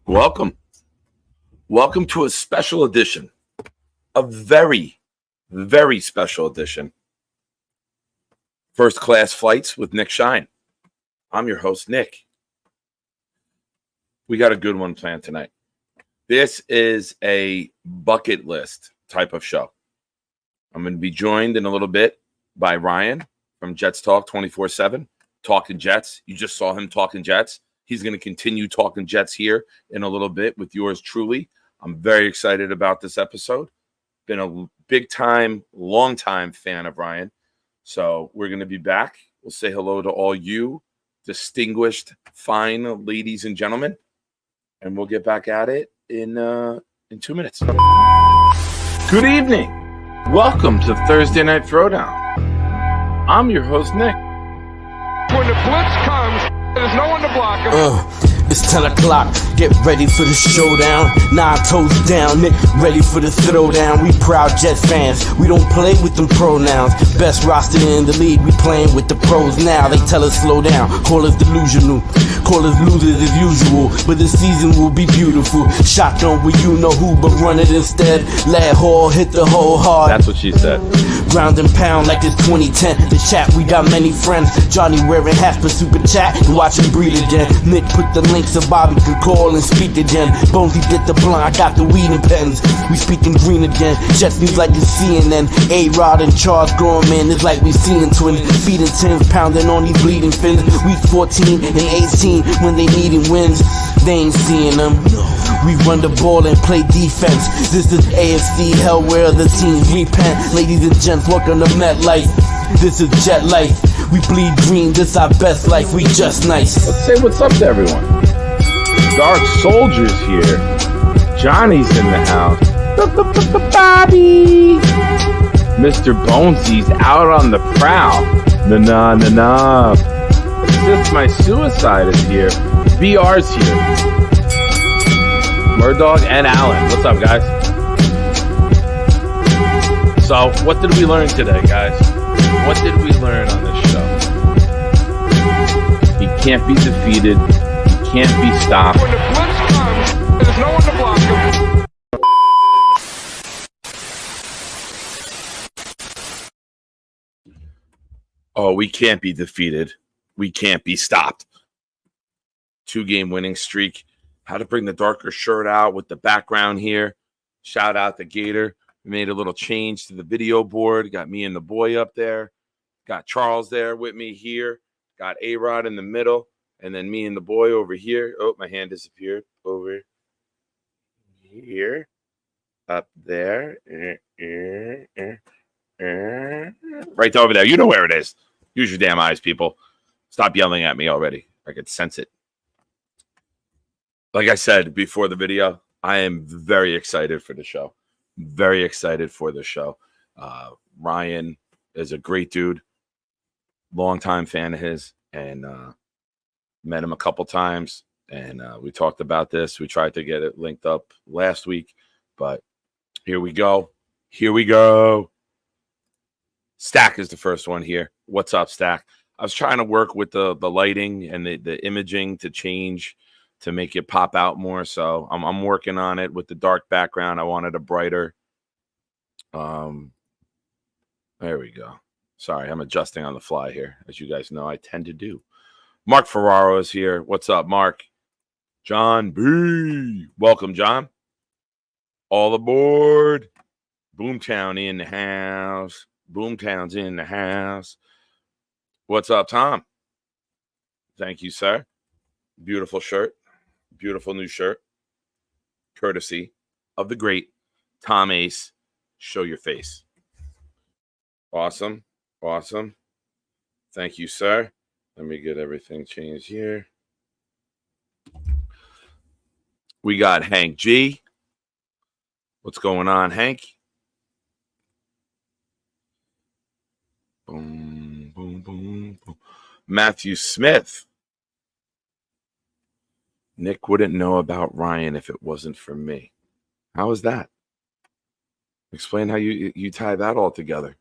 Welcome. Welcome to a special edition, a very, very special edition. First Class Flights with Nick Shine. I'm your host, Nick. We got a good one planned tonight. This is a bucket list type of show. I'm going to be joined in a little bit by Ryan from Jets Talk 24/7, talking Jets. You just saw him talking Jets. He's going to continue talking Jets here in a little bit with yours truly. I'm very excited about this episode. Been a big time, long time fan of Ryan. So we're going to be back. We'll say hello to all you distinguished, fine ladies and gentlemen. And we'll get back at it in 2 minutes. Good evening. Welcome to Thursday Night Throwdown. I'm your host, Nick. When the blitz comes, there's no one to block him. It's 10 o'clock, get ready for the showdown. 9 toes down, Nick, ready for the throwdown. We proud Jets fans, we don't play with them pronouns. Best roster in the league, we playing with the pros now. They tell us slow down, call us delusional, call us losers as usual. But this season will be beautiful. Shotgun with you know who, but run it instead. Lad Hall hit the hole hard. That's what she said. Ground and pound like it's 2010. The chat, we got many friends. Johnny wearing hats for super chat and watch him breathe again. Nick put the link so Bobby could call and speak again. Bonesy did the blunt, I got the weed and pens. We speaking green again. Jets news like it's CNN. A-Rod and Charles Gorman, it's like we seeing twins. Feeding tins, pounding on these bleeding fins. Week 14 and 18 when they needing wins. They ain't seeing them. We run the ball and play defense. This is AFC hell where the teams repent. Ladies and gents, welcome to Met Life. This is Jet Life. We bleed green, this our best life. We just nice. Let's say what's up to everyone. Dark Soldier's here. Johnny's in the house. Bobby. Mr. Bonesy's out on the prowl. Na. Assist My Suicide is here. VR's here. Murdog and Alan. What's up, guys? So, what did we learn today, guys? What did we learn on this show? He can't be defeated. He can't be stopped. When the blitz comes, there's no one to block him. Oh, we can't be defeated. We can't be stopped. 2-game winning streak. How to bring the darker shirt out with the background here. Shout out to Gator. We made a little change to the video board. Got me and the boy up there. Got Charles there with me here. Got A-Rod in the middle. And then me and the boy over here. Oh, my hand disappeared. Over here. Up there. Right over there. You know where it is. Use your damn eyes, people. Stop yelling at me already. I could sense it. Like I said before the video, I am very excited for the show. Very excited for the show. Ryan is a great dude. Longtime fan of his. And met him a couple times. And we talked about this. We tried to get it linked up last week. But here we go. Here we go. Stack is the first one here. What's up, Stack? I was trying to work with the lighting and the imaging to change to make it pop out more. So I'm working on it with the dark background. I wanted a brighter. There we go. Sorry, I'm adjusting on the fly here. As you guys know, I tend to do. Mark Ferraro is here. What's up, Mark? John B. Welcome, John. All aboard. Boomtown in the house. Boomtown's in the house. What's up, Tom? Thank you, sir. Beautiful shirt. Beautiful new shirt. Courtesy of the great Tom Ace. Show your face. Awesome. Awesome. Thank you, sir. Let me get everything changed here. We got Hank G. What's going on, Hank? Boom, boom, boom, boom. Matthew Smith. Nick wouldn't know about Ryan if it wasn't for me. How is that? Explain how you tie that all together.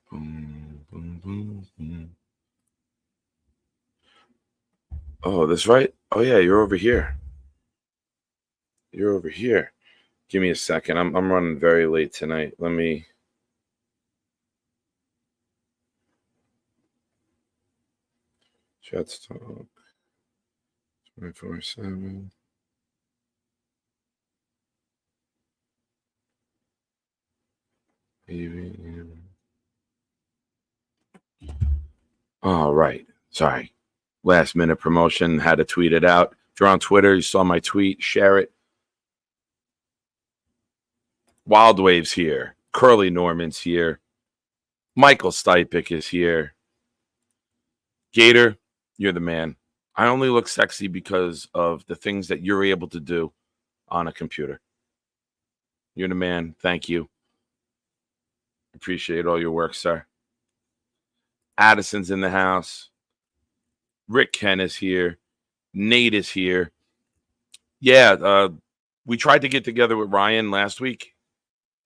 Boom, boom, boom, boom. Oh, that's right. Oh, yeah, you're over here. You're over here. Give me a second. I'm running very late tonight. Let me. Chat's talk 24/7. All right. Sorry. Last minute promotion. Had to tweet it out. If you're on Twitter, you saw my tweet. Share it. Wild Waves here. Curly Norman's here. Michael Stipik is here. Gator, you're the man. I only look sexy because of the things that you're able to do on a computer. You're the man. Thank you. Appreciate all your work, sir. Addison's in the house. Rick Ken is here. Nate is here. Yeah, we tried to get together with Ryan last week,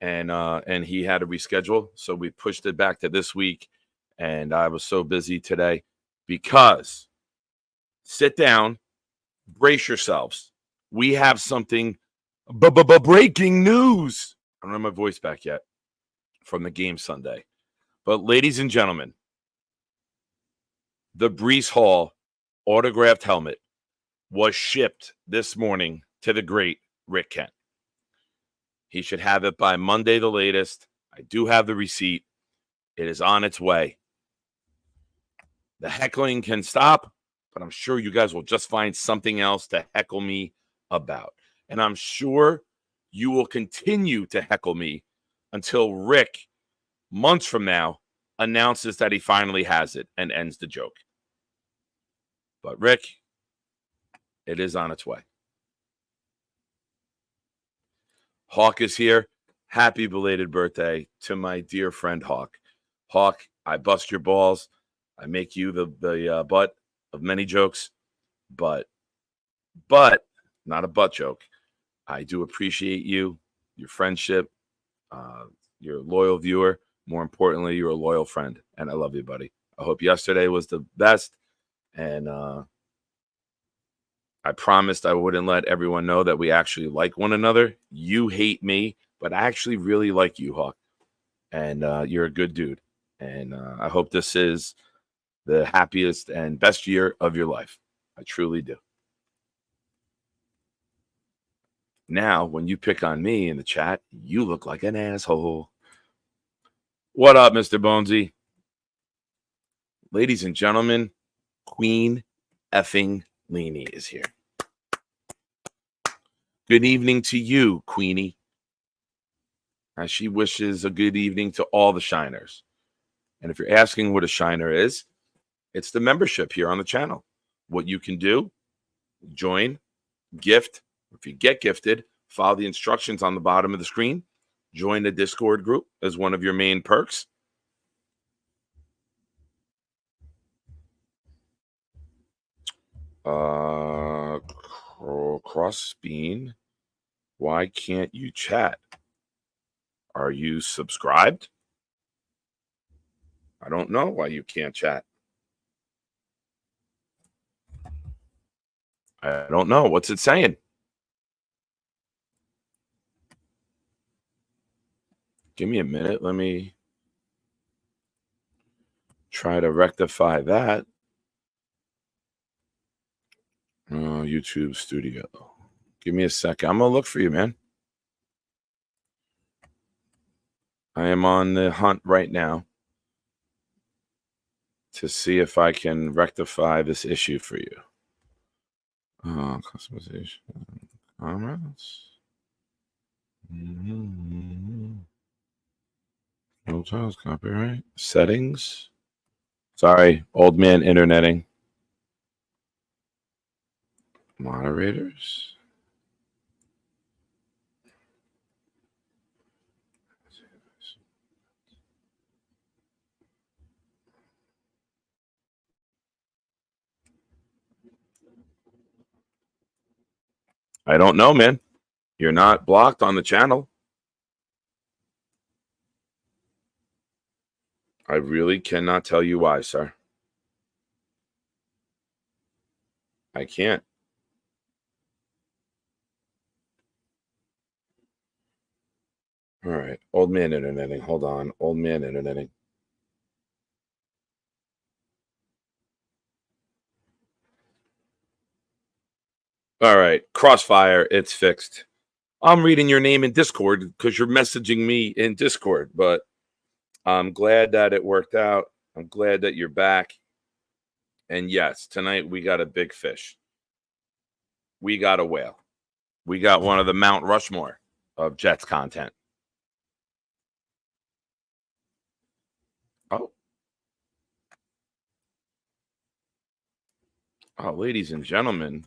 and he had to reschedule, so we pushed it back to this week. And I was so busy today because sit down, brace yourselves. We have something breaking news. I don't have my voice back yet from the game Sunday. But ladies and gentlemen, the Brees Hall autographed helmet was shipped this morning to the great Rick Kent. He should have it by Monday the latest. I do have the receipt. It is on its way. The heckling can stop, but I'm sure you guys will just find something else to heckle me about. And I'm sure you will continue to heckle me until Rick, months from now, announces that he finally has it and ends the joke. But Rick, it is on its way. Hawk is here. Happy belated birthday to my dear friend Hawk. Hawk, I bust your balls. I make you the butt of many jokes, but not a butt joke. I do appreciate you, your friendship, you're a loyal viewer. More importantly, you're a loyal friend, and I love you, buddy. I hope yesterday was the best, and I promised I wouldn't let everyone know that we actually like one another. You hate me, but I actually really like you, Hawk, and you're a good dude, and I hope this is the happiest and best year of your life. I truly do. Now, when you pick on me in the chat, you look like an asshole. What up, Mr. Bonesy? Ladies and gentlemen, Queen effing Leanie is here. Good evening to you, Queenie. As she wishes a good evening to all the shiners. And if you're asking what a shiner is, it's the membership here on the channel. What you can do, join, gift. If you get gifted, follow the instructions on the bottom of the screen. Join the Discord group as one of your main perks. Crossbean, why can't you chat? Are you subscribed? I don't know why you can't chat. I don't know. What's it saying? Give me a minute. Let me try to rectify that. Oh, YouTube Studio. Give me a second. I'm going to look for you, man. I am on the hunt right now to see if I can rectify this issue for you. Customization. Comments. No titles, copyright. Settings. Sorry, old man interneting. Moderators. I don't know, man. You're not blocked on the channel. I really cannot tell you why, sir. I can't. All right. Old man interneting. Hold on. Old man interneting. All right. Crossfire. It's fixed. I'm reading your name in Discord because you're messaging me in Discord, but I'm glad that it worked out. I'm glad that you're back. And yes, tonight we got a big fish. We got a whale. We got one of the Mount Rushmore of Jets content. Oh. Oh, ladies and gentlemen,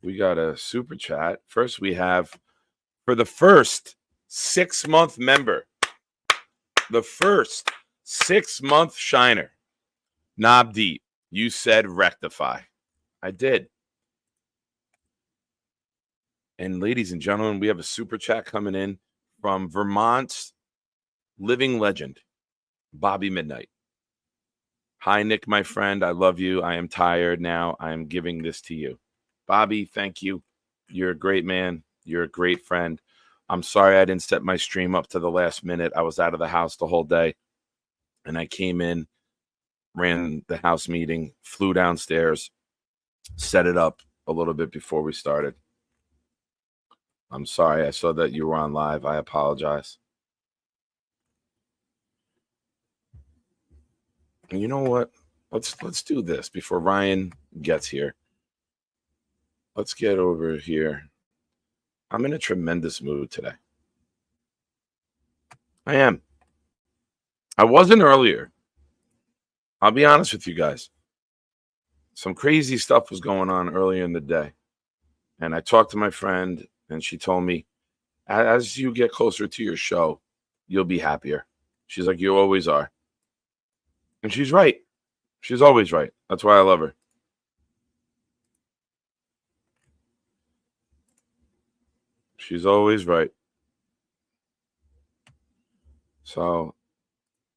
we got a super chat. First, we have for the first 6-month member, the first 6-month shiner, Knob Deep. You said rectify. I did. And ladies and gentlemen, we have a super chat coming in from Vermont's living legend, Bobby Midnight. Hi, Nick, my friend. I love you. I am tired now. I am giving this to you. Bobby, thank you. You're a great man. You're a great friend. I'm sorry I didn't set my stream up to the last minute. I was out of the house the whole day. And I came in, ran the house meeting, flew downstairs, set it up a little bit before we started. I'm sorry. I saw that you were on live. I apologize. And you know what? Let's do this before Ryan gets here. Let's get over here. I'm in a tremendous mood today. I am. I wasn't earlier. I'll be honest with you guys. Some crazy stuff was going on earlier in the day. And I talked to my friend, and she told me, as you get closer to your show, you'll be happier. She's like, you always are. And she's right. She's always right. That's why I love her. She's always right. So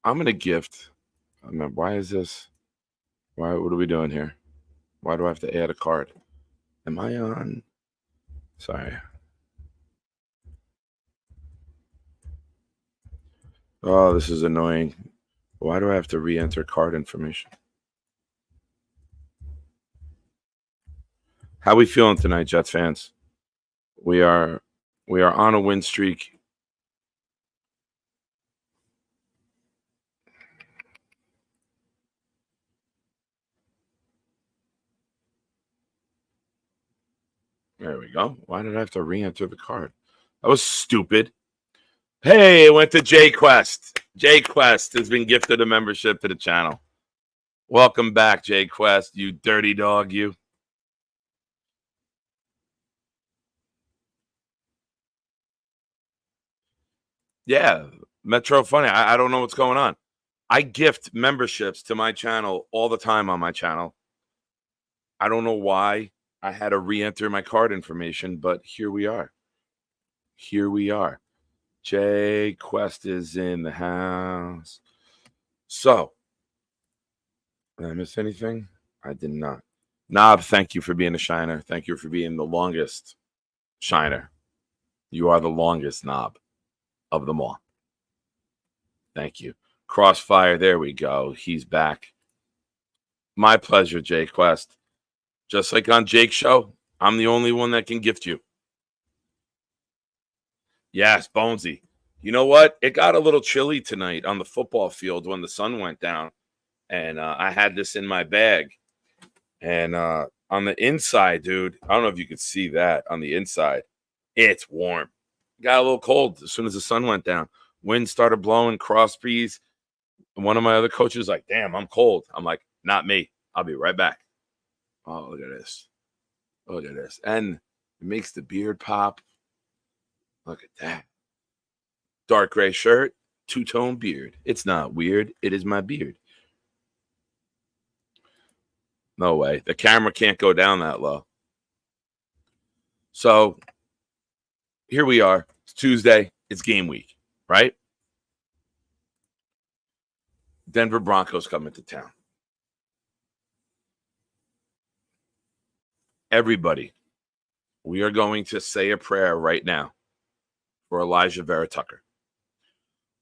I'm going to gift. I mean, why is this? What are we doing here? Why do I have to add a card? Am I on? Sorry. Oh, this is annoying. Why do I have to re-enter card information? How we feeling tonight, Jets fans? We are on a win streak. There we go. Why did I have to re-enter the card? That was stupid. Hey, it went to J Quest. J Quest has been gifted a membership to the channel. Welcome back, J Quest, you dirty dog, you. Yeah, Metro Funny. I don't know what's going on. I gift memberships to my channel all the time on my channel. I don't know why I had to re-enter my card information, but here we are. Here we are. J Quest is in the house. So, did I miss anything? I did not. Knob, thank you for being a shiner. Thank you for being the longest shiner. You are the longest knob of them all. Thank you. Crossfire, there we go. He's back. My pleasure, Jay Quest. Just like on Jake's show, I'm the only one that can gift you. Yes, Bonesy. You know what? It got a little chilly tonight on the football field when the sun went down. And I had this in my bag. And on the inside, dude, I don't know if you could see that on the inside. It's warm. Got a little cold as soon as the sun went down. Wind started blowing, cross breeze. And one of my other coaches was like, damn, I'm cold. I'm like, not me. I'll be right back. Oh, look at this. Look at this. And it makes the beard pop. Look at that. Dark gray shirt, two-tone beard. It's not weird. It is my beard. No way. The camera can't go down that low. So here we are. It's Tuesday. It's game week, right? Denver Broncos coming to town. everybody, we are going to say a prayer right now for Elijah Vera Tucker.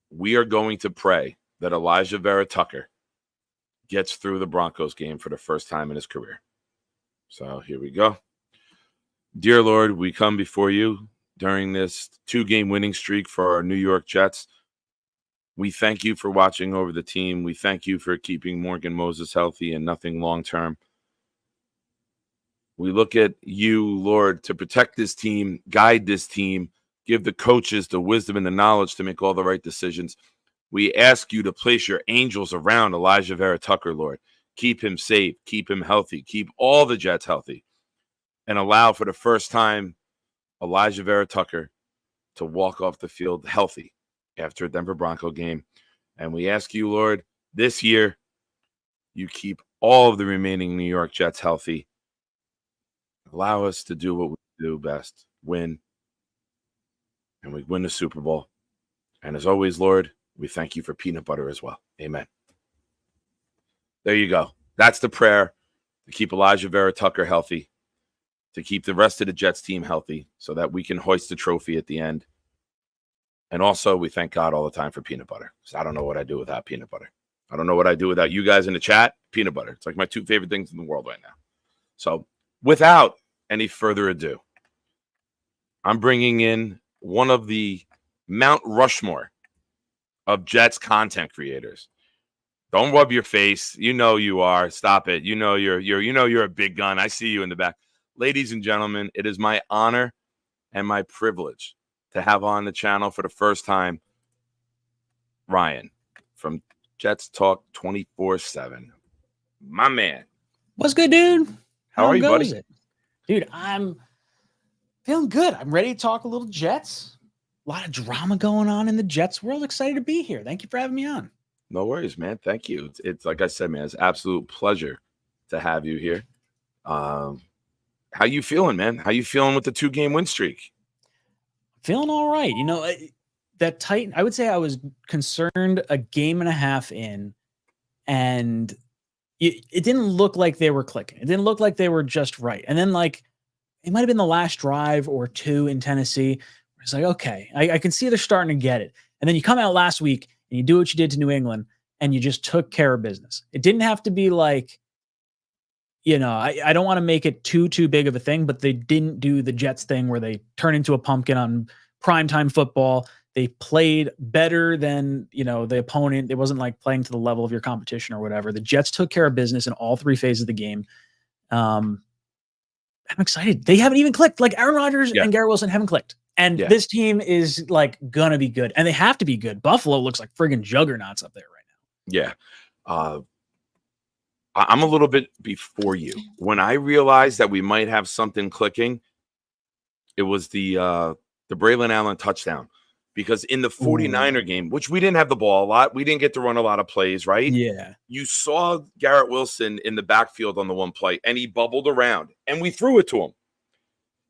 We are going to pray that Elijah Vera Tucker gets through the Broncos game for the first time in his career. So here we go. Dear Lord, we come before you during this 2-game winning streak for our New York Jets. We thank you for watching over the team. We thank you for keeping Morgan Moses healthy and nothing long-term. We look at you, Lord, to protect this team, guide this team, give the coaches the wisdom and the knowledge to make all the right decisions. We ask you to place your angels around Elijah Vera Tucker, Lord. Keep him safe, keep him healthy, keep all the Jets healthy, and allow for the first time Elijah Vera Tucker to walk off the field healthy after a Denver Bronco game. And we ask you, Lord, this year, you keep all of the remaining New York Jets healthy. Allow us to do what we do best, win, and we win the Super Bowl. And as always, Lord, we thank you for peanut butter as well. Amen. There you go. That's the prayer to keep Elijah Vera Tucker healthy, to keep the rest of the Jets team healthy so that we can hoist the trophy at the end. And also, we thank God all the time for peanut butter, because I don't know what I do without peanut butter. I don't know what I do without you guys in the chat. Peanut butter. It's like my 2 favorite things in the world right now. So without any further ado, I'm bringing in one of the Mount Rushmore of Jets content creators. Don't rub your face. You know you are. Stop it. You know you're a big gun. I see you in the back. Ladies and gentlemen, it is my honor and my privilege to have on the channel for the first time Ryan from Jets Talk 24/7. My man. What's good, dude? How are you, buddy? It? Dude, I'm feeling good. I'm ready to talk a little Jets. A lot of drama going on in the Jets world. Excited to be here. Thank you for having me on. No worries, man. Thank you. It's like I said, man, it's an absolute pleasure to have you here. How you feeling, man? How you feeling with the 2-game win streak? Feeling all right. You know, that Titan, I would say I was concerned a game and a half in, and it didn't look like they were clicking. It didn't look like they were just right. And then, like, it might have been the last drive or 2 in Tennessee. It's like, okay, I can see they're starting to get it. And then you come out last week and you do what you did to New England and you just took care of business. It didn't have to be like, you know, I don't want to make it too big of a thing, but they didn't do the Jets thing where they turn into a pumpkin on primetime football. They played better than, you know, the opponent. It wasn't like playing to the level of your competition or whatever. The Jets took care of business in all 3 phases of the game. I'm excited. They haven't even clicked. Like Aaron Rodgers and Garrett Wilson haven't clicked. And this team is like gonna be good. And they have to be good. Buffalo looks like friggin' juggernauts up there right now. Yeah. I'm a little bit before you. When I realized that we might have something clicking, it was the Braylon Allen touchdown. Because in the 49er game, which we didn't have the ball a lot, we didn't get to run a lot of plays, right? Yeah. You saw Garrett Wilson in the backfield on the one play, and he bubbled around, and we threw it to him.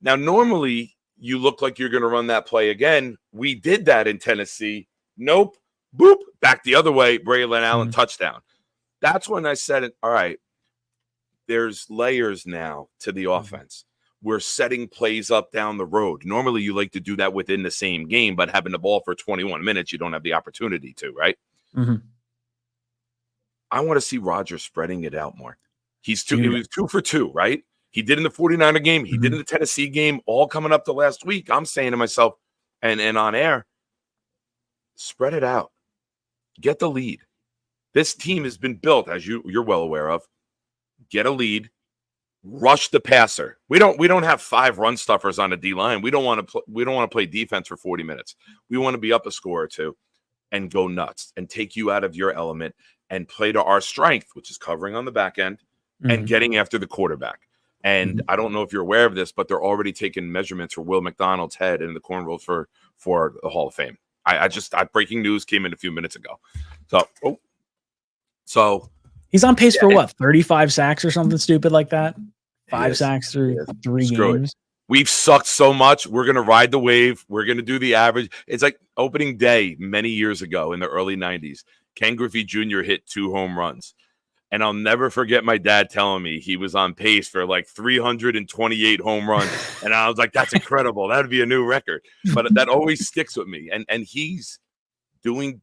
Now, normally, you look like you're going to run that play again. We did that in Tennessee. Nope. Boop. Back the other way. Braylon Allen touchdown. That's when I said, all right, there's layers now to the offense. We're setting plays up down the road. Normally, you like to do that within the same game, but having the ball for 21 minutes, you don't have the opportunity to, right? I want to see Rodgers spreading it out more. He was 2 for 2, right? He did in the 49er game. He did in the Tennessee game, all coming up to last week. I'm saying to myself, and on air, spread it out. Get the lead. This team has been built, as you're well aware of. Get a lead. Rush the passer. We don't have 5 run stuffers on the D line. We don't want to play defense for 40 minutes. We want to be up a score or 2 and go nuts and take you out of your element and play to our strength, which is covering on the back end and getting after the quarterback. And I don't know if you're aware of this, but they're already taking measurements for Will McDonald's head in the cornrows for the Hall of Fame. I breaking news came in a few minutes ago. So he's on pace for what? 35 sacks or something stupid like that. 5 sacks through 3 games. We've sucked so much. We're going to ride the wave. We're going to do the average. It's like opening day many years ago in the early 90s. Ken Griffey Jr. hit 2 home runs. And I'll never forget my dad telling me he was on pace for like 328 home runs. And I was like, that's incredible. That would be a new record. But that always sticks with me. And he's doing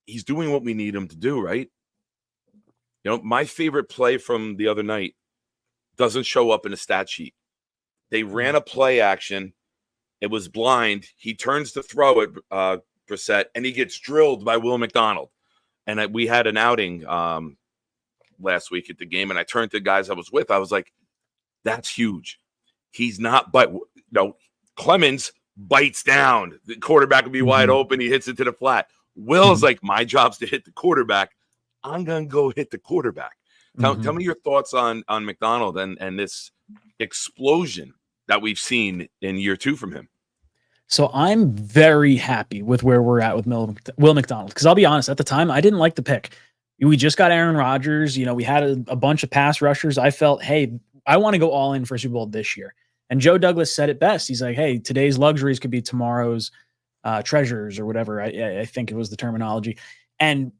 what we need him to do, right? You know, my favorite play from the other night doesn't show up in a stat sheet. They ran a play action. It was blind. He turns to throw it, Brissett, and he gets drilled by Will McDonald. And we had an outing last week at the game, and I turned to the guys I was with. I was like, that's huge. He's not, but Clemens bites down. The quarterback will be wide open. He hits it to the flat. Will's like, my job's to hit the quarterback. I'm going to go hit the quarterback. Tell me your thoughts on McDonald and this explosion that we've seen in year 2 from him. So I'm very happy with where we're at with Will McDonald, because I'll be honest, at the time, I didn't like the pick. We just got Aaron Rodgers. You know, we had a bunch of pass rushers. I felt, hey, I want to go all in for Super Bowl this year. And Joe Douglas said it best. He's like, hey, today's luxuries could be tomorrow's treasures or whatever. I think it was the terminology. And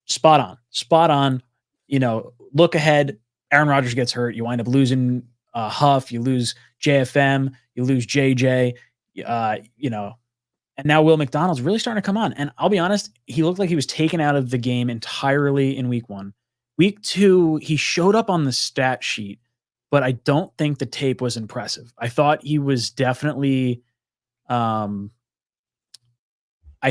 spot on. You know, look ahead. Aaron Rodgers gets hurt. You wind up losing Huff. You lose JFM. You lose JJ. You know, and now Will McDonald's really starting to come on. And I'll be honest, he looked like he was taken out of the game entirely in week 1. Week 2, he showed up on the stat sheet, but I don't think the tape was impressive. I thought he was definitely, I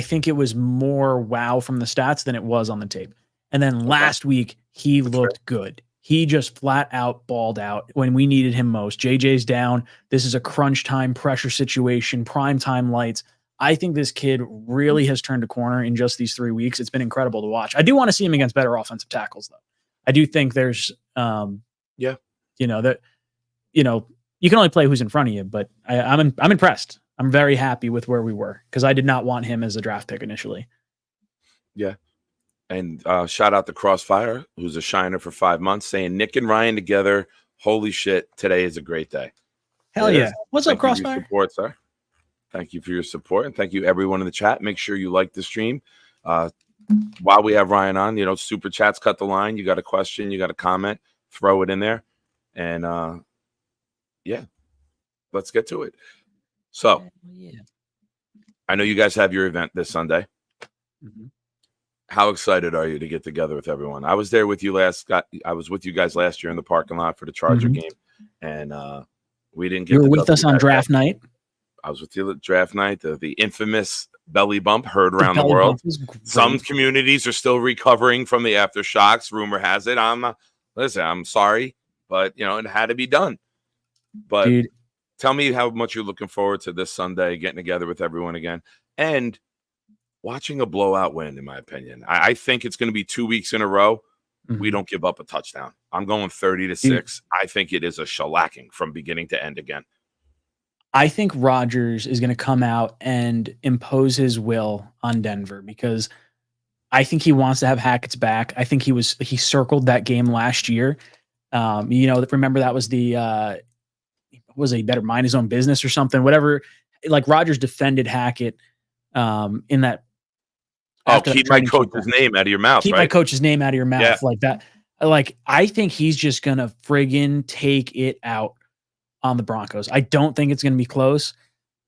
think it was more wow from the stats than it was on the tape. And then last week, he looked good. He just flat out balled out when we needed him most. JJ's down. This is a crunch time pressure situation, prime time lights. I think this kid really has turned a corner in just these 3 weeks. It's been incredible to watch. I do want to see him against better offensive tackles, though. I do think there's, you know, that, you know, you can only play who's in front of you, but I'm impressed. I'm very happy with where we were, because I did not want him as a draft pick initially. Yeah. And shout out to Crossfire, who's a shiner for 5 months, saying Nick and Ryan together. Holy shit, today is a great day. Hell yeah. What's up, Crossfire? Support, sir. Thank you for your support, and thank you everyone in the chat. Make sure you like the stream. While we have Ryan on, you know, super chats cut the line. You got a question, you got a comment, throw it in there. And yeah, let's get to it. So I know you guys have your event this Sunday. How excited are you to get together with everyone? I was there with you I was with you guys last year in the parking lot for the Charger game, and we didn't get. You were with us on draft night. I was with you at draft night. The infamous belly bump heard around the world. Some communities are still recovering from the aftershocks. Rumor has it. I'm sorry, but you know, it had to be done. But dude, tell me how much you're looking forward to this Sunday, getting together with everyone again, and watching a blowout win, in my opinion. I think it's going to be 2 weeks in a row. We don't give up a touchdown. I'm going 30-6. I think it is a shellacking from beginning to end again. I think Rodgers is going to come out and impose his will on Denver, because I think he wants to have Hackett's back. I think he circled that game last year. You know, remember that was he better mind his own business or something, whatever. Like Rodgers defended Hackett in that. Oh, keep my coach's name out of your mouth. Keep my coach's name out of your mouth, like that. Like, I think he's just going to friggin' take it out on the Broncos. I don't think it's going to be close.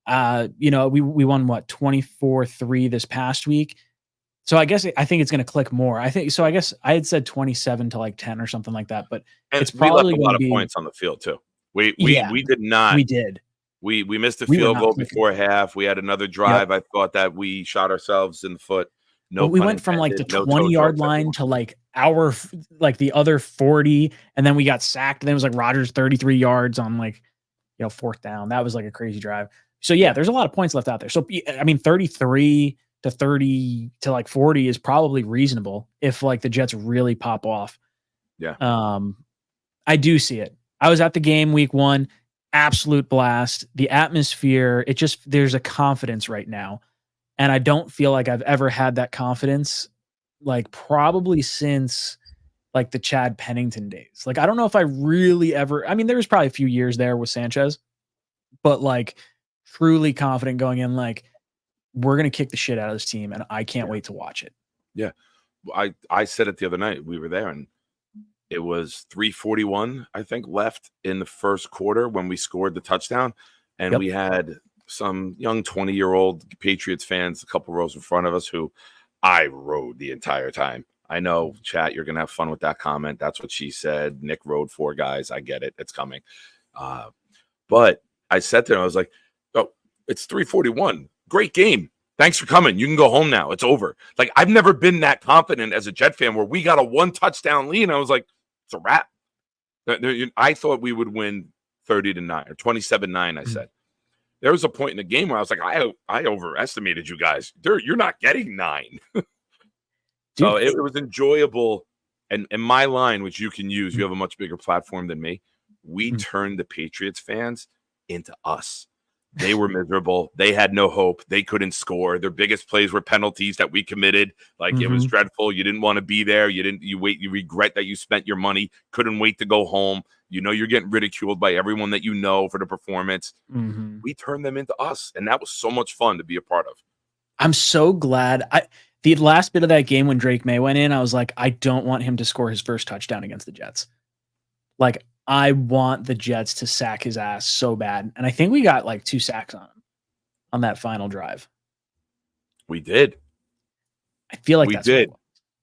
You know, we won, 24-3 this past week. So I think it's going to click more. I guess I had said 27-10 or something like that, but it's probably left a lot of points on the field too. We did not. We did. We missed a field goal before half. We had another drive. I thought that we shot ourselves in the foot. No, we went from like the 20-yard line to like the other 40, and then we got sacked. And then it was like Rodgers 33 yards on like, you know, 4th down. That was like a crazy drive. So yeah, there's a lot of points left out there. So I mean, 33 to 30 to like 40 is probably reasonable if like the Jets really pop off. Yeah. I do see it. I was at the game week 1, absolute blast. The atmosphere, there's a confidence right now. And I don't feel like I've ever had that confidence, like probably since like the Chad Pennington days. Like, I don't know if I really ever, I mean, there was probably a few years there with Sanchez, but like truly confident going in, like, we're going to kick the shit out of this team and I can't wait to watch it. Yeah. I said it the other night. We were there, and it was 3:41, I think, left in the first quarter when we scored the touchdown, and we had some young 20-year-old Patriots fans, a couple rows in front of us, who I rode the entire time. I know, chat, you're gonna have fun with that comment. That's what she said. Nick rode 4 guys. I get it. It's coming. But I said to him, I was like, "Oh, it's 3:41. Great game. Thanks for coming. You can go home now. It's over." Like, I've never been that confident as a Jet fan where we got a 1 touchdown lead. And I was like, it's a wrap. I thought we would win 30-9 or 27-9. I said. There was a point in the game where I was like, I overestimated you guys. You're not getting 9. So it was enjoyable. And my line, which you can use, you have a much bigger platform than me. We turned the Patriots fans into us. They were miserable. They had no hope. They couldn't score. Their biggest plays were penalties that we committed. Like, it was dreadful. You didn't want to be there. You regret that you spent your money. Couldn't wait to go home. You know, you're getting ridiculed by everyone that you know for the performance. We turned them into us. And that was so much fun to be a part of. I'm so glad. The last bit of that game when Drake May went in, I was like, I don't want him to score his first touchdown against the Jets. Like, I want the Jets to sack his ass so bad. And I think we got like 2 sacks on him on that final drive. We did. I feel like we did,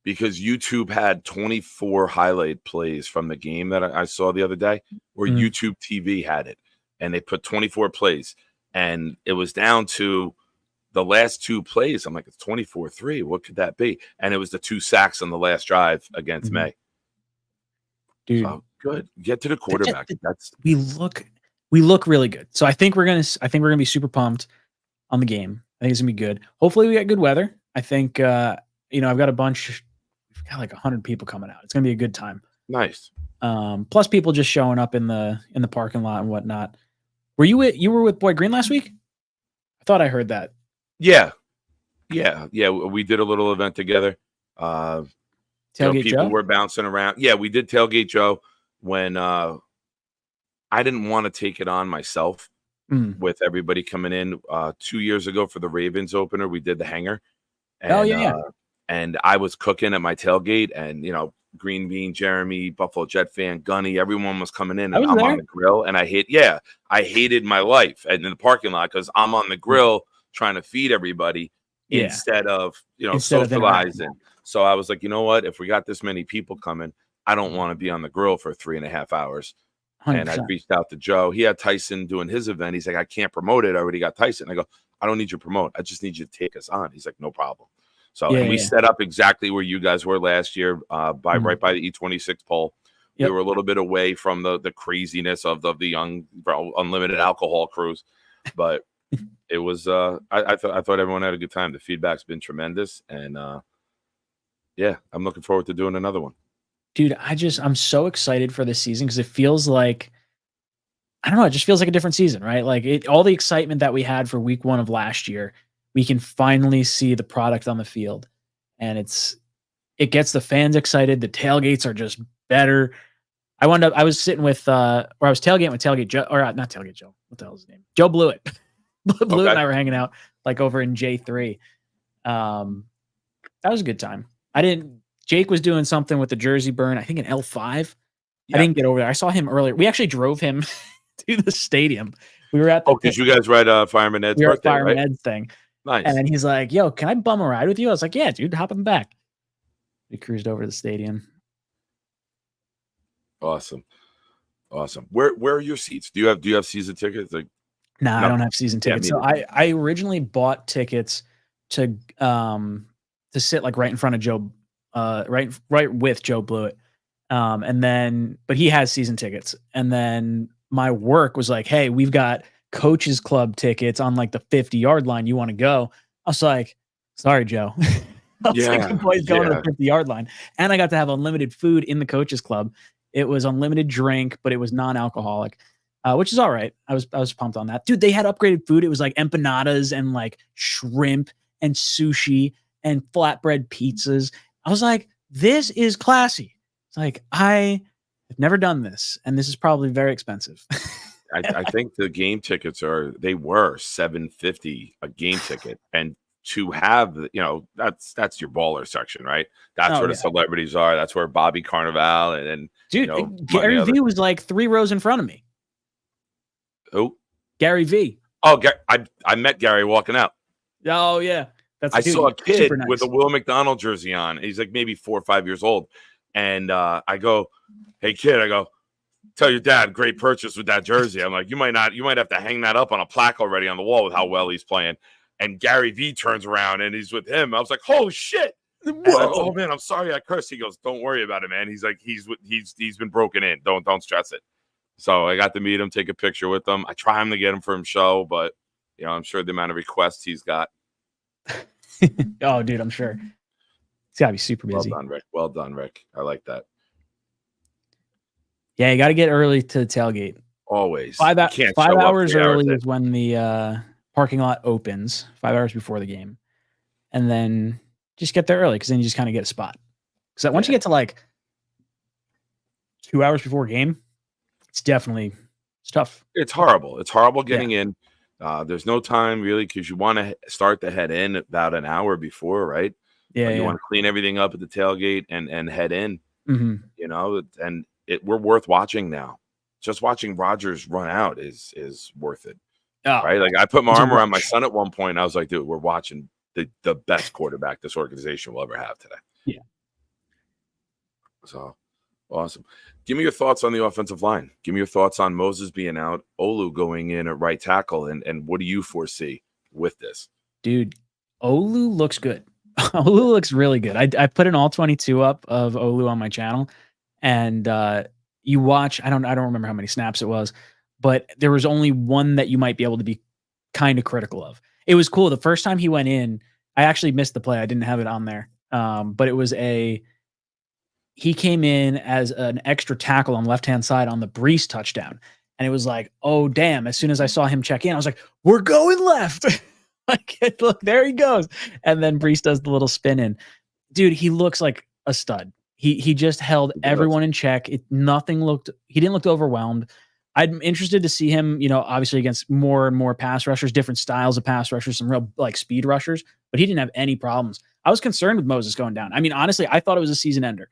because YouTube had 24 highlight plays from the game that I saw the other day, where YouTube TV had it, and they put 24 plays, and it was down to the last 2 plays. I'm like, it's 24-3. What could that be? And it was the 2 sacks on the last drive against May. Dude. So, good. Get to the quarterback. We look really good. So I think we're gonna be super pumped on the game. I think it's gonna be good. Hopefully we get good weather. I think I've got we've got like 100 people coming out. It's gonna be a good time. Nice. Plus people just showing up in the parking lot and whatnot. You were with Boy Green last week? I thought I heard that. Yeah. We did a little event together. Tailgate people Joe? were bouncing around. Yeah, we did Tailgate Joe when I didn't want to take it on myself with everybody coming in. 2 years ago for the Ravens opener, we did the hangar. And, and I was cooking at my tailgate, and, Green Bean, Jeremy, Buffalo Jet fan, Gunny, everyone was coming in, and I'm on the grill, and I hated my life in the parking lot because I'm on the grill trying to feed everybody instead of, socializing. So I was like, you know what? If we got this many people coming, I don't want to be on the grill for 3.5 hours. 100%. And I reached out to Joe. He had Tyson doing his event. He's like, I can't promote it. I already got Tyson. I go, I don't need you to promote. I just need you to take us on. He's like, no problem. So we set up exactly where you guys were last year, right by the E26 pole. Yep. We were a little bit away from the craziness of the young unlimited alcohol cruise, but it was. I thought everyone had a good time. The feedback's been tremendous, and I'm looking forward to doing another one. Dude, I'm so excited for this season because it feels like, I don't know, it just feels like a different season, right? Like all the excitement that we had for week 1 of last year, we can finally see the product on the field, and it gets the fans excited. The tailgates are just better. I was sitting with, or I was tailgating with Tailgate Joe, or not Tailgate Joe. What the hell is his name? Joe Blewett. Blewett and I were hanging out like over in J3. That was a good time. Jake was doing something with the jersey burn, I think in L5. I didn't get over there. I saw him earlier. We actually drove him to the stadium. We were at the because you guys were at Fireman Ed's birthday, Fireman right? Ed's thing. Nice. And he's like, yo, can I bum a ride with you? I was like, yeah, dude, hop in back. We cruised over to the stadium. Awesome. Where are your seats? Do you have season tickets? Like, no, I don't have season tickets. So I originally bought tickets to sit like right in front of Joe, right with Joe Blewett. But he has season tickets. And then my work was like, hey, we've got coaches club tickets on like the 50-yard line. You want to go? I was like, sorry, Joe. I was like, the boys going to the 50-yard line. And I got to have unlimited food in the coaches club. It was unlimited drink, but it was non-alcoholic, which is all right. I was pumped on that. Dude, they had upgraded food. It was like empanadas and like shrimp and sushi and flatbread pizzas. I was like, this is classy. It's like, I have never done this, and this is probably very expensive. I think the game tickets were $750 a game ticket, and to have, that's your baller section, right? That's where the celebrities are. That's where Bobby Carnival and dude, Gary V was like 3 rows in front of me. Who? Gary V. Oh, I met Gary walking out. Oh yeah, I saw a kid with a Will McDonald jersey on. He's like maybe 4 or 5 years old, and I go, "Hey kid," I go, "Tell your dad, great purchase with that jersey." I'm like, you might have to hang that up on a plaque already on the wall with how well he's playing. And Gary V turns around and he's with him. I was like, "Oh shit!" Oh man, I'm sorry I cursed. He goes, "Don't worry about it, man." He's like, he's been broken in. Don't stress it. So I got to meet him, take a picture with him. I try him to get him for him show, but I'm sure the amount of requests he's got. Oh, dude, I'm sure it's gotta be super busy. Well done, Rick. I like that. Yeah, you got to get early to the tailgate. Always. 5 hours early is when the parking lot opens. 5 hours before the game, and then just get there early because then you just kind of get a spot. Because once you get to like 2 hours before game, it's tough. It's horrible. It's horrible getting in. There's no time really because you want to start the head in about an hour before, right? Yeah. You want to clean everything up at the tailgate and head in. Mm-hmm. And we're worth watching now. Just watching Rodgers run out is worth it. Oh, right? Like I put my arm around my son at one point. I was like, dude, we're watching the best quarterback this organization will ever have today. Yeah. So awesome. Give me your thoughts on the offensive line. Give me your thoughts on Moses being out, Olu going in at right tackle, and what do you foresee with this? Dude, Olu looks good. Olu looks really good. I put an all 22 up of Olu on my channel, and you watch. I don't remember how many snaps it was, but there was only one that you might be able to be kind of critical of. It was cool. The first time he went in, I actually missed the play. I didn't have it on there, but it was he came in as an extra tackle on the left-hand side on the Brees touchdown. And it was like, oh, damn. As soon as I saw him check in, I was like, we're going left. Like, look, there he goes. And then Brees does the little spin in. Dude, he looks like a stud. He just held everyone in check. He didn't look overwhelmed. I'm interested to see him, obviously against more and more pass rushers, different styles of pass rushers, some real like speed rushers, but he didn't have any problems. I was concerned with Moses going down. I mean, honestly, I thought it was a season ender.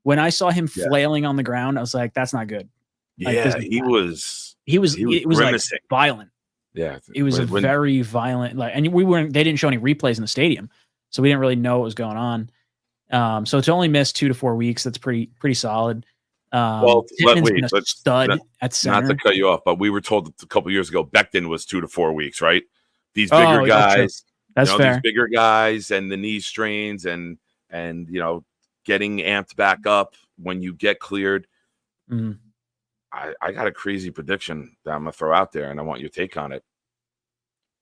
When I saw him flailing on the ground, I was like, that's not good. Like, it was like violent. Yeah. It was very violent. Like, and they didn't show any replays in the stadium, so we didn't really know what was going on. So it's only missed 2 to 4 weeks. That's pretty solid. Let's stud at center. Not to cut you off, but we were told a couple years ago Becton was 2 to 4 weeks, right? These bigger guys, that's fair. These bigger guys and the knee strains and getting amped back up when you get cleared. Mm. I got a crazy prediction that I'm gonna throw out there, and I want your take on it.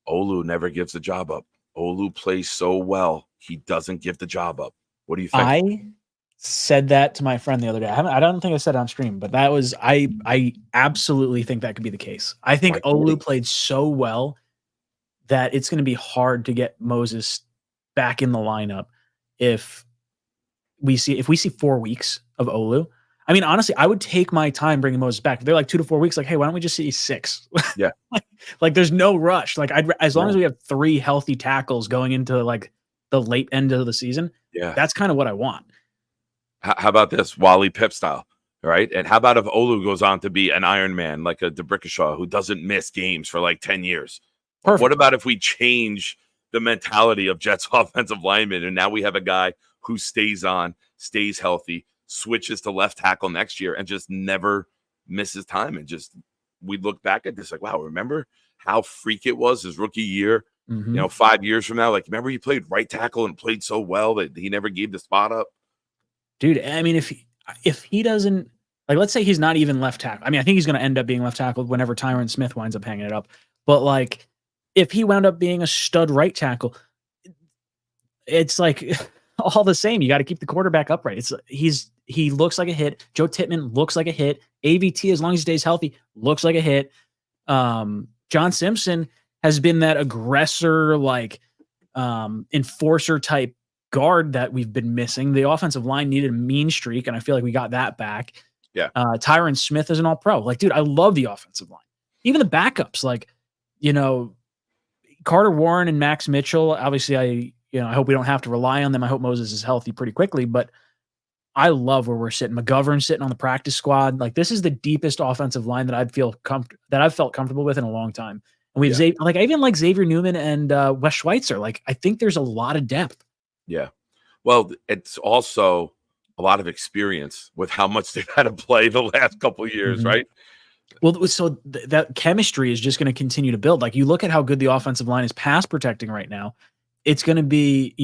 Olu never gives the job up. Olu plays so well, he doesn't give the job up. What do you think? I said that to my friend the other day. I don't think I said it on stream, but that was I absolutely think that could be the case. I think Olu played so well that it's going to be hard to get Moses back in the lineup if we see 4 weeks of Olu. I mean, honestly, I would take my time bringing Moses back. They're like 2 to 4 weeks. Like, hey, why don't we just see 6? Yeah. like there's no rush. Like as long as we have 3 healthy tackles going into like the late end of the season. Yeah. That's kind of what I want. How about this Wally Pip style, right? And how about if Olu goes on to be an Iron Man, like a DeBrickashaw who doesn't miss games for like 10 years? Perfect. What about if we change the mentality of Jets offensive linemen, and now we have a guy who stays on, stays healthy, switches to left tackle next year, and just never misses time? And just we look back at this like, wow, remember how freak it was his rookie year? Mm-hmm. 5 years from now, like, remember he played right tackle and played so well that he never gave the spot up? Dude, I mean, if he doesn't, like, let's say he's not even left tackle. I mean, I think he's going to end up being left tackle whenever Tyron Smith winds up hanging it up. But like, if he wound up being a stud right tackle, it's like all the same. You got to keep the quarterback upright. He looks like a hit. Joe Tittman looks like a hit. AVT, as long as he stays healthy, looks like a hit. John Simpson has been that aggressor, like enforcer type guard that we've been missing. The offensive line needed a mean streak, and I feel like we got that back. Yeah. Tyron Smith is an all-pro. Like, dude, I love the offensive line. Even the backups, like, Carter Warren and Max Mitchell, obviously I hope we don't have to rely on them. I hope Moses is healthy pretty quickly, but I love where we're sitting. McGovern sitting on the practice squad. Like, this is the deepest offensive line that I've felt comfortable with in a long time. And we have I even like Xavier Newman and Wes Schweitzer. Like, I think there's a lot of depth. Yeah. Well, it's also a lot of experience with how much they've had to play the last couple of years, right? Well, so that chemistry is just going to continue to build. Like, you look at how good the offensive line is pass protecting right now. It's going to be,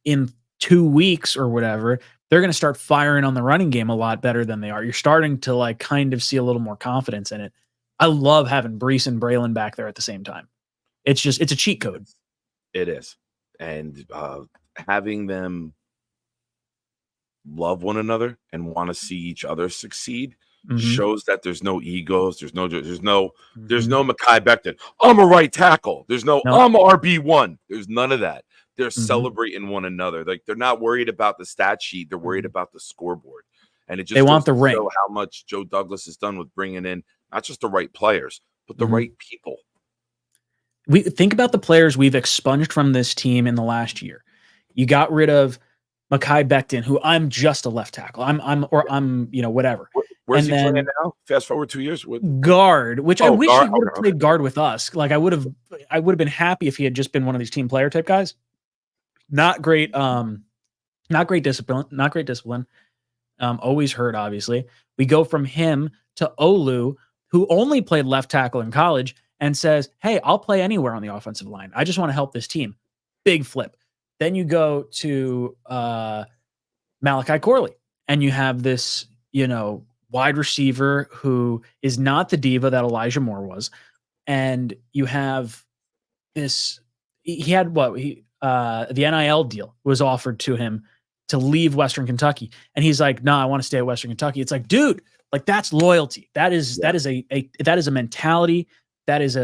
in 2 weeks or whatever, they're going to start firing on the running game a lot better than they are. You're starting to like kind of see a little more confidence in it. I love having Brees and Braylon back there at the same time. It's a cheat code. It is. And having them love one another and want to see each other succeed shows that there's no egos. There's no Mekhi Becton. I'm a right tackle. There's no. I'm RB1. There's none of that. They're celebrating one another. Like, they're not worried about the stat sheet. They're worried about the scoreboard. And it just they want the ring. Show how much Joe Douglas has done with bringing in not just the right players, but the right people. We think about the players we've expunged from this team in the last year. You got rid of Mekhi Becton, who I'm just a left tackle. I'm whatever. Where's he playing now? Fast forward 2 years with guard, which I wish he would have played guard with us. Like, I would have been happy if he had just been one of these team player type guys. Not great discipline. Always hurt, obviously. We go from him to Olu, who only played left tackle in college, and says, hey, I'll play anywhere on the offensive line. I just want to help this team. Big flip. Then you go to Malachi Corley, and you have this, wide receiver who is not the diva that Elijah Moore was. And you have this, he had the NIL deal was offered to him to leave Western Kentucky. And he's like, no, I want to stay at Western Kentucky. It's like, dude, like, that's loyalty. That is a mentality. That is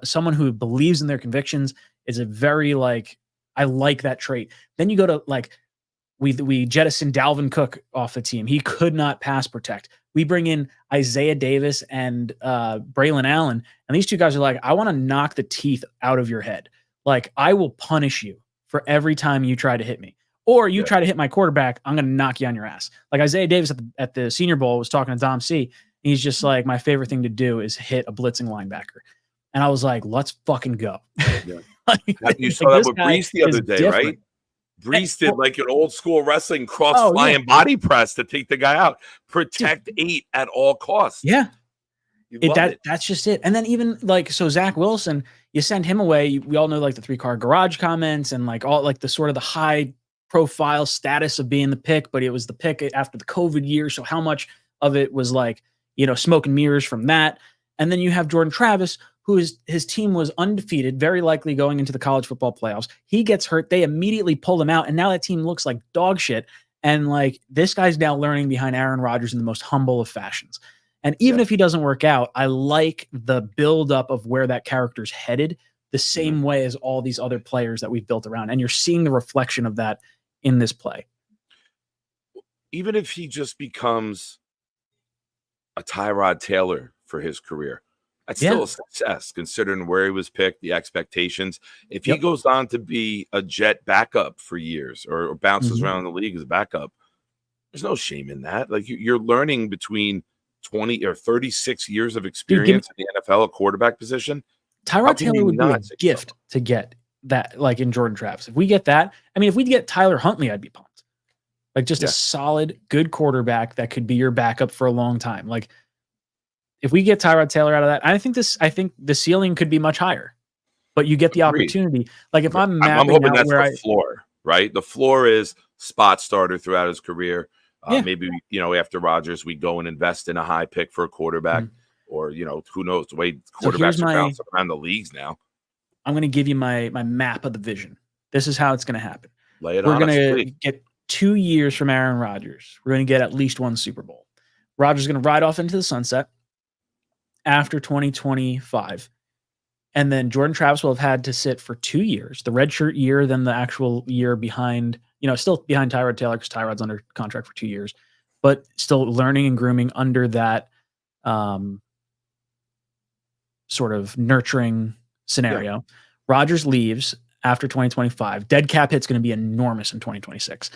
someone who believes in their convictions. Is a very I like that trait. Then you go to we jettison Dalvin Cook off the team. He could not pass protect. We bring in Isaiah Davis and Braylon Allen. And these two guys are like, I want to knock the teeth out of your head. Like, I will punish you for every time you try to hit me. Or you try to hit my quarterback, I'm going to knock you on your ass. Like, Isaiah Davis at the Senior Bowl was talking to Dom C. He's just like, my favorite thing to do is hit a blitzing linebacker. And I was like, let's fucking go. Yeah. You saw that with Brees the other day, right? Brees did like an old school wrestling cross flying body press to take the guy out. Protect 8 at all costs. Yeah. That's just it. And then even so Zach Wilson, you send him away. We all know the 3-car garage comments and all the sort of the high profile status of being the pick, but it was the pick after the COVID year. So how much of it was smoke and mirrors from that? And then you have Jordan Travis, his team was undefeated, very likely going into the college football playoffs. He gets hurt. They immediately pull him out. And now that team looks like dog shit. And this guy's now learning behind Aaron Rodgers in the most humble of fashions. And even if he doesn't work out, I like the buildup of where that character's headed the same way as all these other players that we've built around. And you're seeing the reflection of that in this play. Even if he just becomes a Tyrod Taylor for his career, that's still a success considering where he was picked, the expectations. If he goes on to be a Jet backup for years or bounces around the league as a backup, there's no shame in that. Like, you're learning between 20 or 36 years of experience in the NFL, a quarterback position. Tyrod Taylor would be a gift to get that, in Jordan Travis. If we get that, if we get Tyler Huntley, I'd be pumped. A solid, good quarterback that could be your backup for a long time. If we get Tyrod Taylor out of that, I think the ceiling could be much higher. But you get the opportunity. If I'm mapping hoping out that's where the floor, right? The floor is spot starter throughout his career. Maybe after Rodgers, we go and invest in a high pick for a quarterback, or who knows the way quarterbacks are bouncing around the leagues now. I'm going to give you my map of the vision. This is how it's going to happen. Lay it We're on going us, to please. get 2 years from Aaron Rodgers. We're going to get at least one Super Bowl. Rodgers is going to ride off into the sunset after 2025. And then Jordan Travis will have had to sit for 2 years, the redshirt year, then the actual year behind, still behind Tyrod Taylor because Tyrod's under contract for 2 years, but still learning and grooming under that sort of nurturing scenario. Rodgers leaves after 2025. Dead cap hit's going to be enormous in 2026.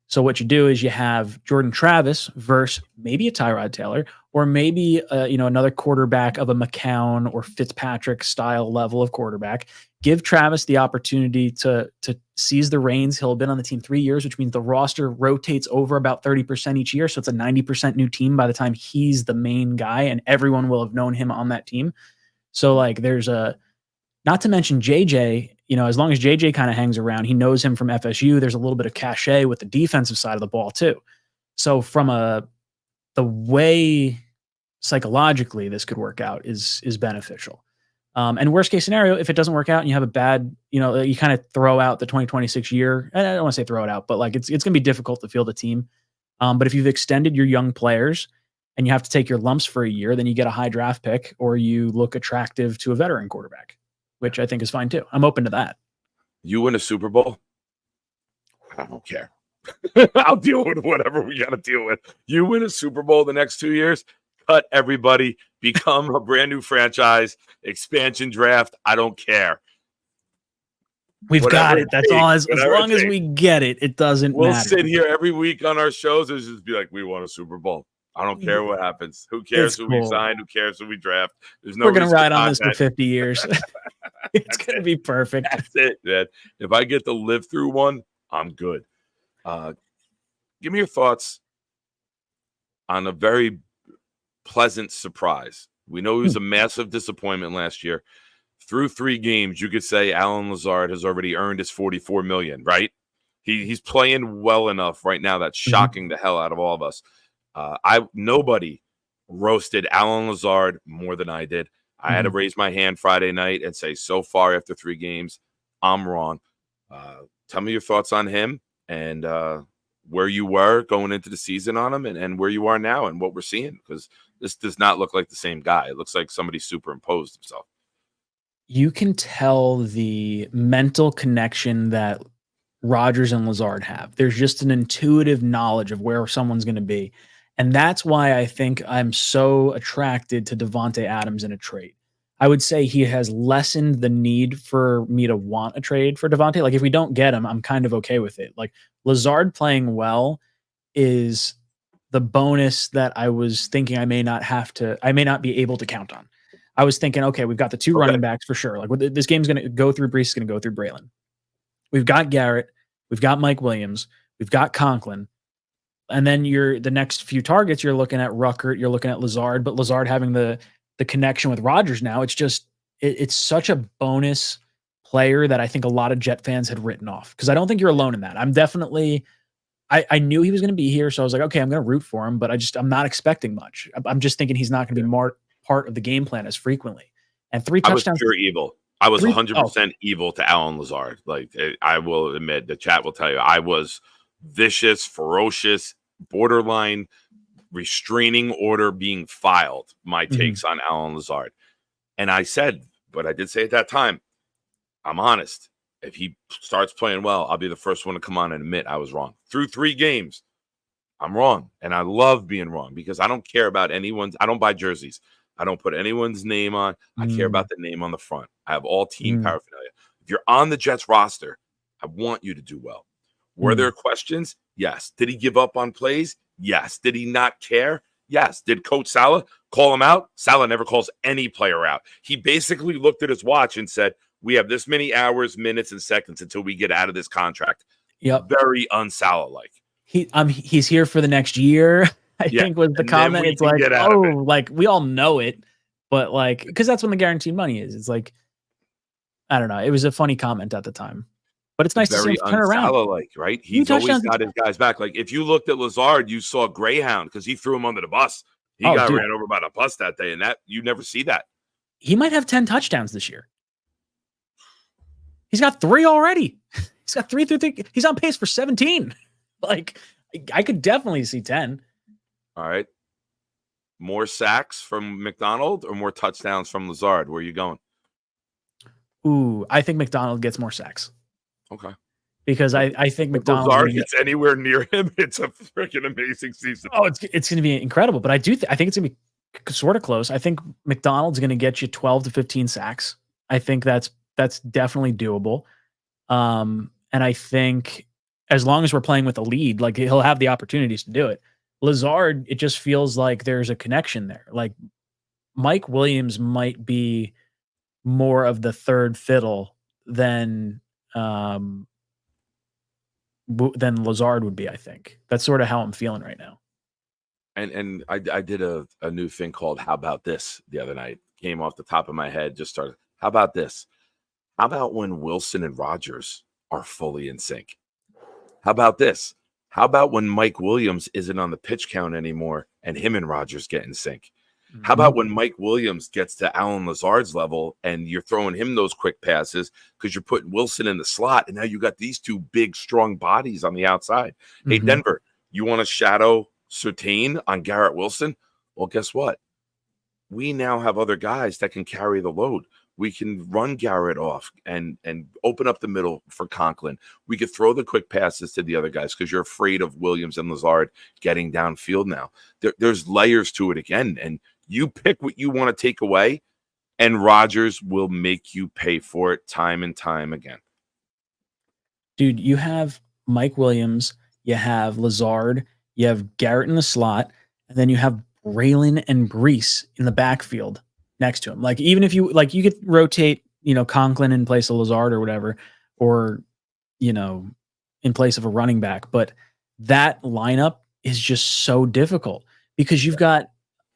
So what you do is you have Jordan Travis versus maybe a Tyrod Taylor, or maybe another quarterback of a McCown or Fitzpatrick style level of quarterback. Give Travis the opportunity to seize the reins. He'll have been on the team 3 years, which means the roster rotates over about 30% each year. So it's a 90% new team by the time he's the main guy, and everyone will have known him on that team. So like there's not to mention JJ, as long as JJ kind of hangs around, he knows him from FSU. There's a little bit of cachet with the defensive side of the ball too. So from the way psychologically this could work out is beneficial. And worst case scenario, if it doesn't work out and you have a bad, you kind of throw out the 2026 year. I don't want to say throw it out, but like it's going to be difficult to field a team. But if you've extended your young players and you have to take your lumps for a year, then you get a high draft pick or you look attractive to a veteran quarterback, which I think is fine too. I'm open to that. You win a Super Bowl, I don't care. I'll deal with whatever we got to deal with. You win a Super Bowl the next 2 years, cut everybody, become a brand new franchise, expansion draft. I don't care. We've got it. That's all. As long as we get it, it doesn't matter. We'll sit here every week on our shows and just be like, we won a Super Bowl. I don't care what happens. Who cares who we sign? Who cares who we draft? There's no. We're gonna ride on this for 50 years. It's gonna be perfect. That's it, man. If I get to live through one, I'm good. Give me your thoughts on a very pleasant surprise. We know he was a massive disappointment last year. Through 3 games, you could say Alan Lazard has already earned his $44 million, right? He's playing well enough right now that's shocking the hell out of all of us. Nobody roasted Alan Lazard more than I did. I had to raise my hand Friday night and say, so far after 3 games, I'm wrong. Tell me your thoughts on him and where you were going into the season on him and where you are now and what we're seeing, because this does not look like the same guy. It looks like somebody superimposed himself. You can tell the mental connection that Rodgers and Lazard have. There's just an intuitive knowledge of where someone's going to be. And that's why I think I'm so attracted to Davante Adams in a trade. I would say he has lessened the need for me to want a trade for Davante. Like if we don't get him, I'm kind of okay with it. Like Lazard playing well is the bonus that I was thinking I may not be able to count on. I was thinking, okay, we've got the 2 running backs for sure. Like this game's going to go through Brees, is going to go through Braylon. We've got Garrett, we've got Mike Williams, we've got Conklin. And then the next few targets, you're looking at Ruckert, you're looking at Lazard, but Lazard having the connection with Rodgers now, it's such a bonus player that I think a lot of Jet fans had written off, because I don't think you're alone in that. I'm definitely, I knew he was going to be here, so I was like, okay, I'm going to root for him, but I'm not expecting much. I'm just thinking he's not going to be more part of the game plan as frequently. And 3 touchdowns. I was pure evil. I was 100% evil to Alan Lazard. Like I will admit, the chat will tell you, I was vicious, ferocious, borderline restraining order being filed. My takes on Alan Lazard, and I said, but I did say at that time, I'm honest. If he starts playing well, I'll be the first one to come on and admit I was wrong. Through 3 games, I'm wrong, and I love being wrong because I don't care about anyone's. I don't buy jerseys. I don't put anyone's name on. I care about the name on the front. I have all team paraphernalia. If you're on the Jets roster, I want you to do well. Were there questions? Yes. Did he give up on plays? Yes. Did he not care? Yes. Did Coach Saleh call him out? Saleh never calls any player out. He basically looked at his watch and said, we have this many hours, minutes, and seconds until we get out of this contract. Yep. Very un-Saleh-like. He's here for the next year. I think was the comment. It's like, like we all know it, but like, because that's when the guaranteed money is. It's like, I don't know. It was a funny comment at the time, but it's nice to see him turn around. Like, right? He's always got his guys back. Like if you looked at Lazard, you saw Greyhound because he threw him under the bus. He got ran over by the bus that day, and that you never see that. He might have 10 touchdowns this year. He's got 3 already. He's got 3 through 3. He's on pace for 17. Like I could definitely see 10. All right. More sacks from McDonald or more touchdowns from Lazard? Where are you going? Ooh, I think McDonald gets more sacks. Okay. Because I think McDonald Lazard gets anywhere near him. It's a freaking amazing season. Oh, it's going to be incredible. But I think it's going to be sort of close. I think McDonald's going to get you 12 to 15 sacks. I think that's That's definitely doable. And I think as long as we're playing with a lead, like he'll have the opportunities to do it. Lazard, it just feels like there's a connection there. Like Mike Williams might be more of the third fiddle than Lazard would be, I think. That's sort of how I'm feeling right now. And I did a new thing called How About This the other night. Came off the top of my head, just started. How about this? How about when Wilson and Rogers are fully in sync? How about this? How about when Mike Williams isn't on the pitch count anymore and him and Rogers get in sync? How about when Mike Williams gets to Alan Lazard's level and you're throwing him those quick passes because you're putting Wilson in the slot and now you got these two big, strong bodies on the outside. Hey, Denver, you want to shadow Surtain on Garrett Wilson? Well, guess what? We now have other guys that can carry the load. We can run Garrett off and open up the middle for Conklin. We could throw the quick passes to the other guys because you're afraid of Williams and Lazard getting downfield now. There's layers to it again, and you pick what you want to take away, and Rodgers will make you pay for it time and time again. Dude, you have Mike Williams, you have Lazard, you have Garrett in the slot, and then you have Braylon and Brees in the backfield next to him. Like, even if you could rotate, Conklin in place of Lazard or whatever, or, in place of a running back. But that lineup is just so difficult because you've got,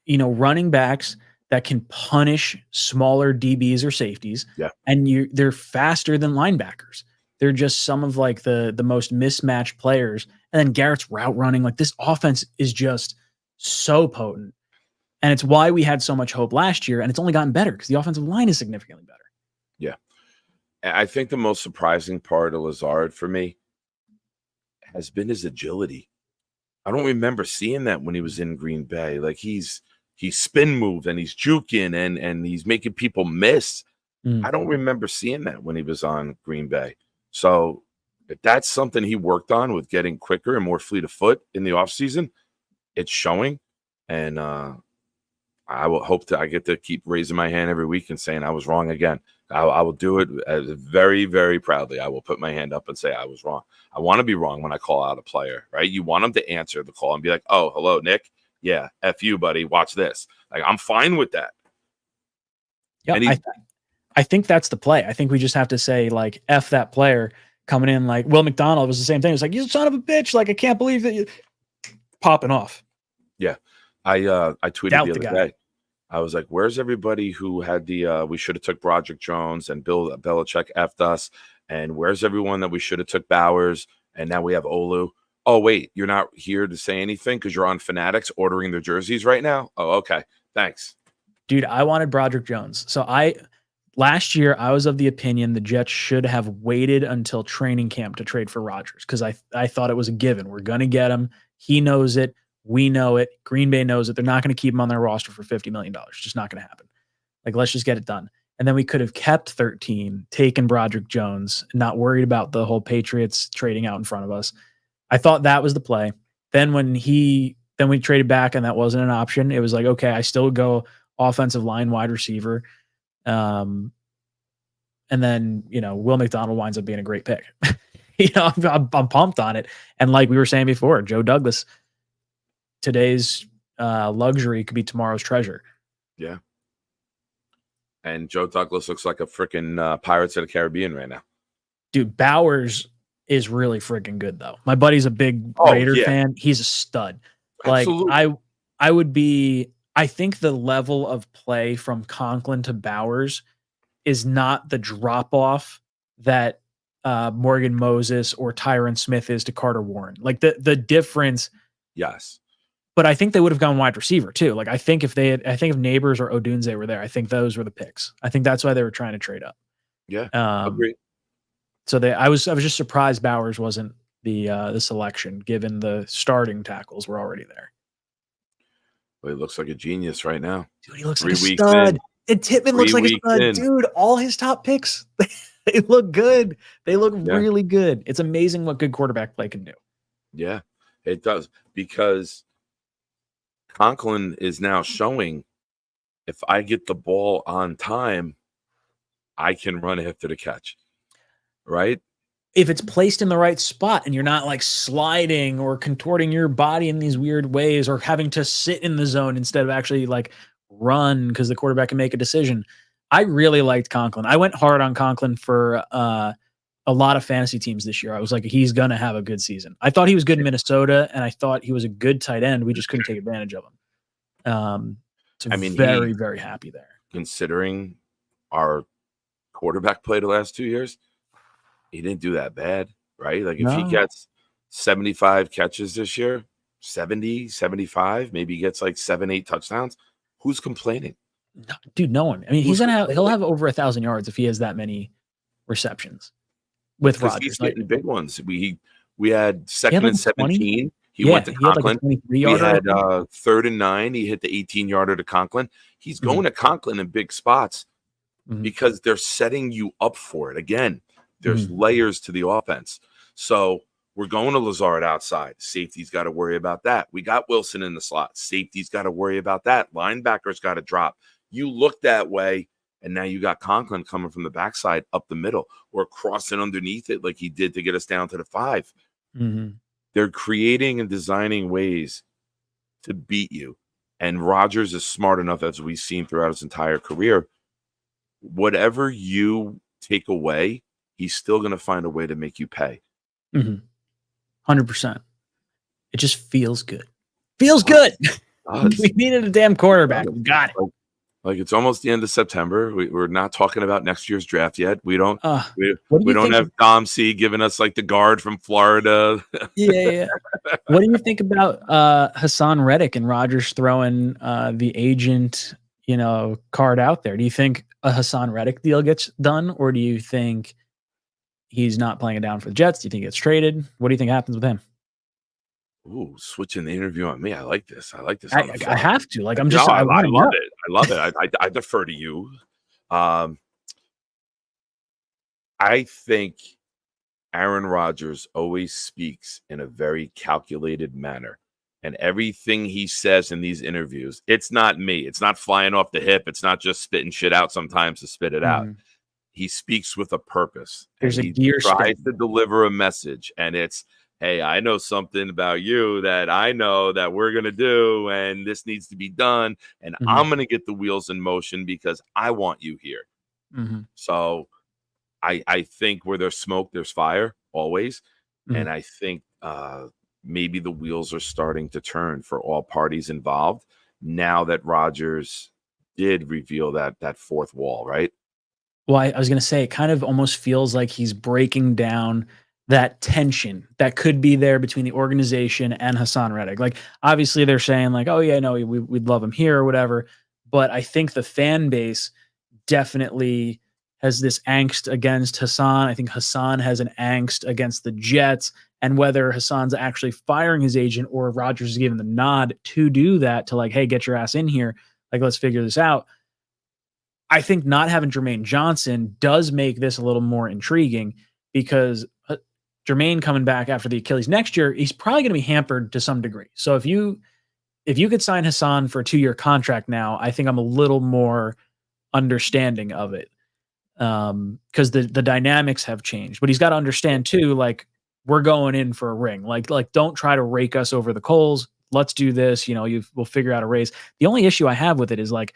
running backs that can punish smaller DBs or safeties. Yeah. And they're faster than linebackers. They're just some of like the most mismatched players. And then Garrett's route running. Like, this offense is just so potent. And it's why we had so much hope last year, and it's only gotten better because the offensive line is significantly better. Yeah. I think the most surprising part of Lazard for me has been his agility. I don't remember seeing that when he was in Green Bay. Like, he's spin moved and he's juking and he's making people miss. I don't remember seeing that when he was on Green Bay. So if that's something he worked on with getting quicker and more fleet of foot in the offseason, it's showing. And I will hope that I get to keep raising my hand every week and saying I was wrong again. I will do it very, very proudly. I will put my hand up and say I was wrong. I want to be wrong when I call out a player, right? You want them to answer the call and be like, oh, hello, Nick. Yeah, F you, buddy. Watch this. Like, I'm fine with that. Yeah, I think that's the play. I think we just have to say, like, F that player coming in. Like, Will McDonald was the same thing. It's like, you son of a bitch. Like, I can't believe that you popping off. Yeah. I tweeted the other day. I was like, where's everybody who had the we should have took Broderick Jones and Bill Belichick F'd us? And where's everyone that we should have took Bowers? And now we have Olu. Oh, wait, you're not here to say anything because you're on Fanatics ordering their jerseys right now? Oh, okay. Thanks. Dude, I wanted Broderick Jones. So last year, I was of the opinion the Jets should have waited until training camp to trade for Rodgers because I thought it was a given. We're going to get him. He knows it. We know it. Green Bay knows it. They're not going to keep him on their roster for $50 million. It's just not going to happen. Like, let's just get it done. And then we could have kept 13, taken Broderick Jones, not worried about the whole Patriots trading out in front of us. I thought that was the play. Then when we traded back and that wasn't an option, it was like, okay, I still go offensive line, wide receiver. And then, Will McDonald winds up being a great pick. I'm pumped on it. And like we were saying before, Joe Douglas, today's luxury could be tomorrow's treasure. Yeah. And Joe Douglas looks like a freaking Pirates of the Caribbean right now. Dude, Bowers is really freaking good, though. My buddy's a big Raider fan. He's a stud. Absolutely. Like, I think the level of play from Conklin to Bowers is not the drop-off that Morgan Moses or Tyron Smith is to Carter Warren. Like, the difference. Yes. But I think they would have gone wide receiver too. Like, I think if Neighbors or Odunze were there, I think those were the picks. I think that's why they were trying to trade up. Yeah, agree. So I was just surprised Bowers wasn't the selection, given the starting tackles were already there. Well, he looks like a genius right now. Dude, he looks like a stud. And Tippmann looks like a stud. Dude, all his top picks, they look good. They look really good. It's amazing what good quarterback play can do. Yeah, it does. Because Conklin is now showing if I get the ball on time, I can run after the catch, right? If it's placed in the right spot and you're not like sliding or contorting your body in these weird ways or having to sit in the zone instead of actually like run because the quarterback can make a decision. I really liked Conklin. I went hard on Conklin for a lot of fantasy teams this year. I was like, he's going to have a good season. I thought he was good in Minnesota, and I thought he was a good tight end. We just couldn't take advantage of him. So I mean, very, very happy there. Considering our quarterback play the last 2 years, he didn't do that bad, right? Like if he gets 75 catches this year, 70, 75, maybe he gets like 7, 8 touchdowns. Who's complaining? No, dude, no one. I mean, he'll have over 1,000 yards if he has that many receptions with Rodgers. He's getting big ones. We had second and 17. He went to He Conklin. had like we had 3rd and 9. He hit the 18-yarder to Conklin. He's going to Conklin in big spots because they're setting you up for it. Again, there's layers to the offense. So we're going to Lazard outside. Safety's got to worry about that. We got Wilson in the slot. Safety's got to worry about that. Linebacker's got to drop. You look that way, and now you got Conklin coming from the backside up the middle or crossing underneath it like he did to get us down to the 5. They're creating and designing ways to beat you. And Rodgers is smart enough, as we've seen throughout his entire career, whatever you take away, he's still going to find a way to make you pay. 100%. It just feels good. Feels good. We needed a damn quarterback. We got it. Like it's almost the end of September. We're not talking about next year's draft yet. We don't. We don't have Dom C giving us like the guard from Florida. Yeah. What do you think about Hassan Reddick and Rodgers throwing the agent, card out there? Do you think a Hassan Reddick deal gets done, or do you think he's not playing it down for the Jets? Do you think he gets traded? What do you think happens with him? Ooh, switching the interview on me. I like this. I have to. Like, I'm just. I love it. I love it. I defer to you. I think Aaron Rodgers always speaks in a very calculated manner. And everything he says in these interviews, it's not me. It's not flying off the hip. It's not just spitting shit out sometimes to spit it out. He speaks with a purpose. There's he tries to deliver a message, and it's, hey, I know something about you that I know that we're going to do, and this needs to be done, and I'm going to get the wheels in motion because I want you here. So I think where there's smoke, there's fire always. And I think maybe the wheels are starting to turn for all parties involved now that Rodgers did reveal that fourth wall, right? Well, I was going to say, it kind of almost feels like he's breaking down that tension that could be there between the organization and Hassan Reddick. Like, obviously they're saying like, oh yeah, no, we'd love him here or whatever. But I think the fan base definitely has this angst against Hassan. I think Hassan has an angst against the Jets, and whether Hassan's actually firing his agent or Rodgers is giving the nod to do that, to like, hey, get your ass in here. Like, let's figure this out. I think not having Jermaine Johnson does make this a little more intriguing, because Jermaine coming back after the Achilles next year, he's probably going to be hampered to some degree. So if you could sign Hassan for a 2-year contract now, I think I'm a little more understanding of it, because the dynamics have changed. But he's got to understand too, like, we're going in for a ring. Like don't try to rake us over the coals. Let's do this. We'll figure out a raise. The only issue I have with it is like,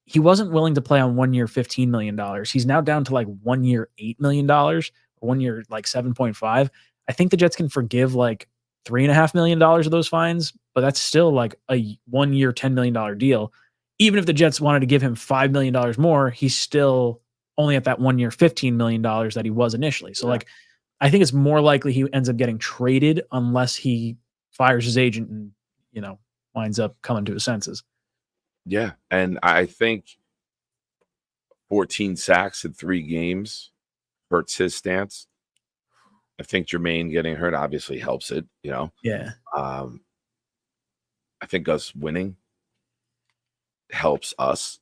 he wasn't willing to play on 1 year, $15 million. He's now down to like 1 year, $8 million, or 1 year, like 7.5. I think the Jets can forgive like $3.5 million of those fines, but that's still like a 1 year, $10 million deal. Even if the Jets wanted to give him $5 million more, he's still only at that 1 year, $15 million that he was initially. So like, I think it's more likely he ends up getting traded unless he fires his agent and, winds up coming to his senses. Yeah, and I think 14 sacks in 3 games hurts his stance. I think Jermaine getting hurt obviously helps it, Yeah. I think us winning helps us.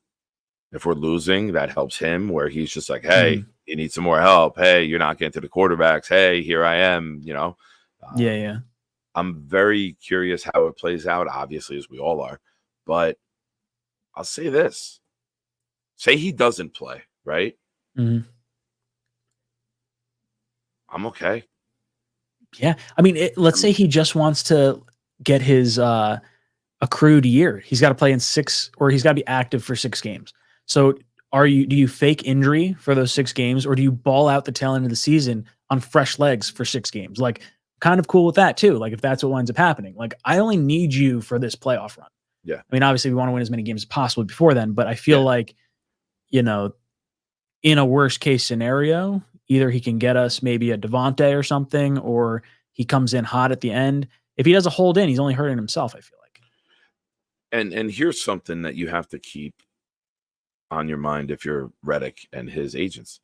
If we're losing, that helps him, where he's just like, hey, you need some more help. Hey, you're not getting to the quarterbacks. Hey, here I am, Yeah. I'm very curious how it plays out, obviously, as we all are. But I'll say this. Say he doesn't play, right? Mhm. I'm okay. Yeah. I mean, let's say he just wants to get his accrued year. He's got to play in 6, or he's got to be active for 6 games. So do you fake injury for those 6 games, or do you ball out the tail end of the season on fresh legs for 6 games? Like, kind of cool with that too. Like, if that's what winds up happening, like, I only need you for this playoff run. Yeah. I mean, obviously we want to win as many games as possible before then, but I feel like, you know, in a worst case scenario, either he can get us maybe a Devontae or something, or he comes in hot at the end. If he does a hold in, he's only hurting himself, I feel like. And here's something that you have to keep on your mind if you're Reddick and his agents.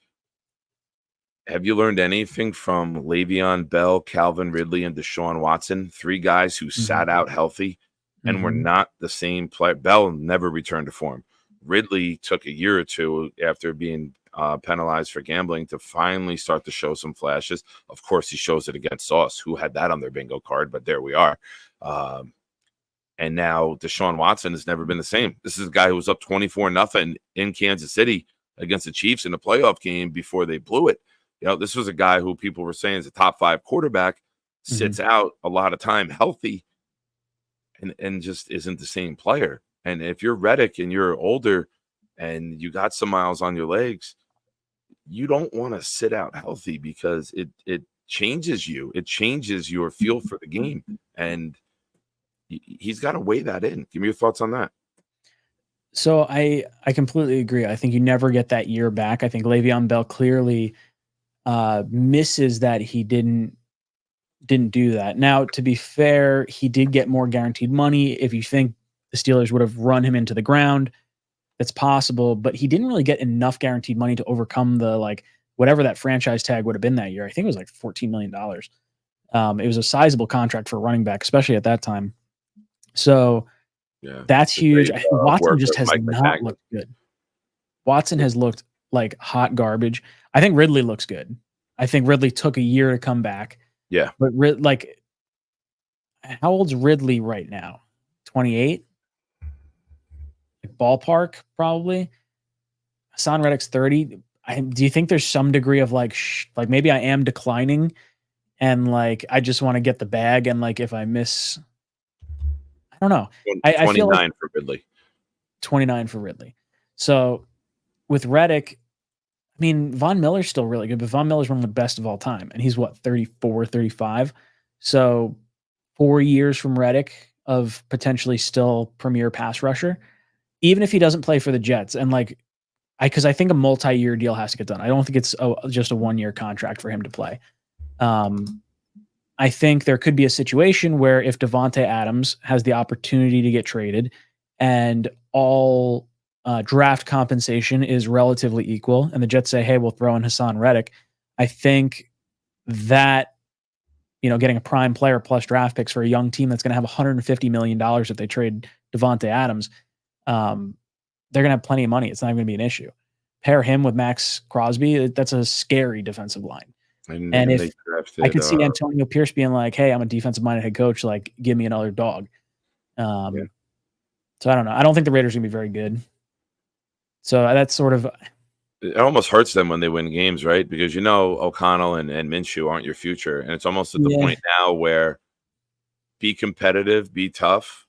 Have you learned anything from Le'Veon Bell, Calvin Ridley, and Deshaun Watson? 3 guys who sat out healthy and were not the same player. Bell never returned to form. Ridley took a year or 2 after being penalized for gambling to finally start to show some flashes. Of course, he shows it against Sauce, who had that on their bingo card, but there we are. And now Deshaun Watson has never been the same. This is a guy who was up 24-0 in Kansas City against the Chiefs in the playoff game before they blew it. You know, this was a guy who people were saying is a top 5 quarterback, sits out a lot of time healthy, and just isn't the same player. And if you're Reddick and you're older and you got some miles on your legs, you don't want to sit out healthy because it changes you. It changes your feel for the game. And he's got to weigh that in. Give me your thoughts on that. So I completely agree. I think you never get that year back. I think Le'Veon Bell clearly misses that he didn't do that. Now, to be fair, he did get more guaranteed money. If you think the Steelers would have run him into the ground, that's possible, but he didn't really get enough guaranteed money to overcome the, like, whatever that franchise tag would have been that year. I think it was like $14 million. It was a sizable contract for a running back, especially at that time. So that's huge. I think Watson just has not looked good. Watson has looked like hot garbage. I think Ridley looks good. I think Ridley took a year to come back. Yeah. But like, how old's Ridley right now? 28? Like, ballpark, probably. Hassan Reddick's 30. Do you think there's some degree of like maybe I am declining and like I just want to get the bag, and like if I miss, I don't know. I feel like for Ridley. 29 for Ridley. So with Reddick, I mean, Von Miller's still really good, but Von Miller's one of the best of all time. And he's what, 34, 35? So 4 years from Reddick of potentially still premier pass rusher, even if he doesn't play for the Jets. And like, because I think a multi-year deal has to get done. I don't think it's just a 1-year contract for him to play. I think there could be a situation where if Devontae Adams has the opportunity to get traded and all draft compensation is relatively equal, and the Jets say, hey, we'll throw in Hassan Reddick, I think that, you know, getting a prime player plus draft picks for a young team that's going to have $150 million if they trade Devontae Adams, they're going to have plenty of money. It's not even going to be an issue. Pair him with Max Crosby, that's a scary defensive line. And if I could see Antonio Pierce being like, hey, I'm a defensive-minded head coach, like, give me another dog. So I don't know. I don't think the Raiders are going to be very good. So that's sort of... It almost hurts them when they win games, right? Because, you know, O'Connell and Minshew aren't your future. And it's almost at the point now where be competitive, be tough,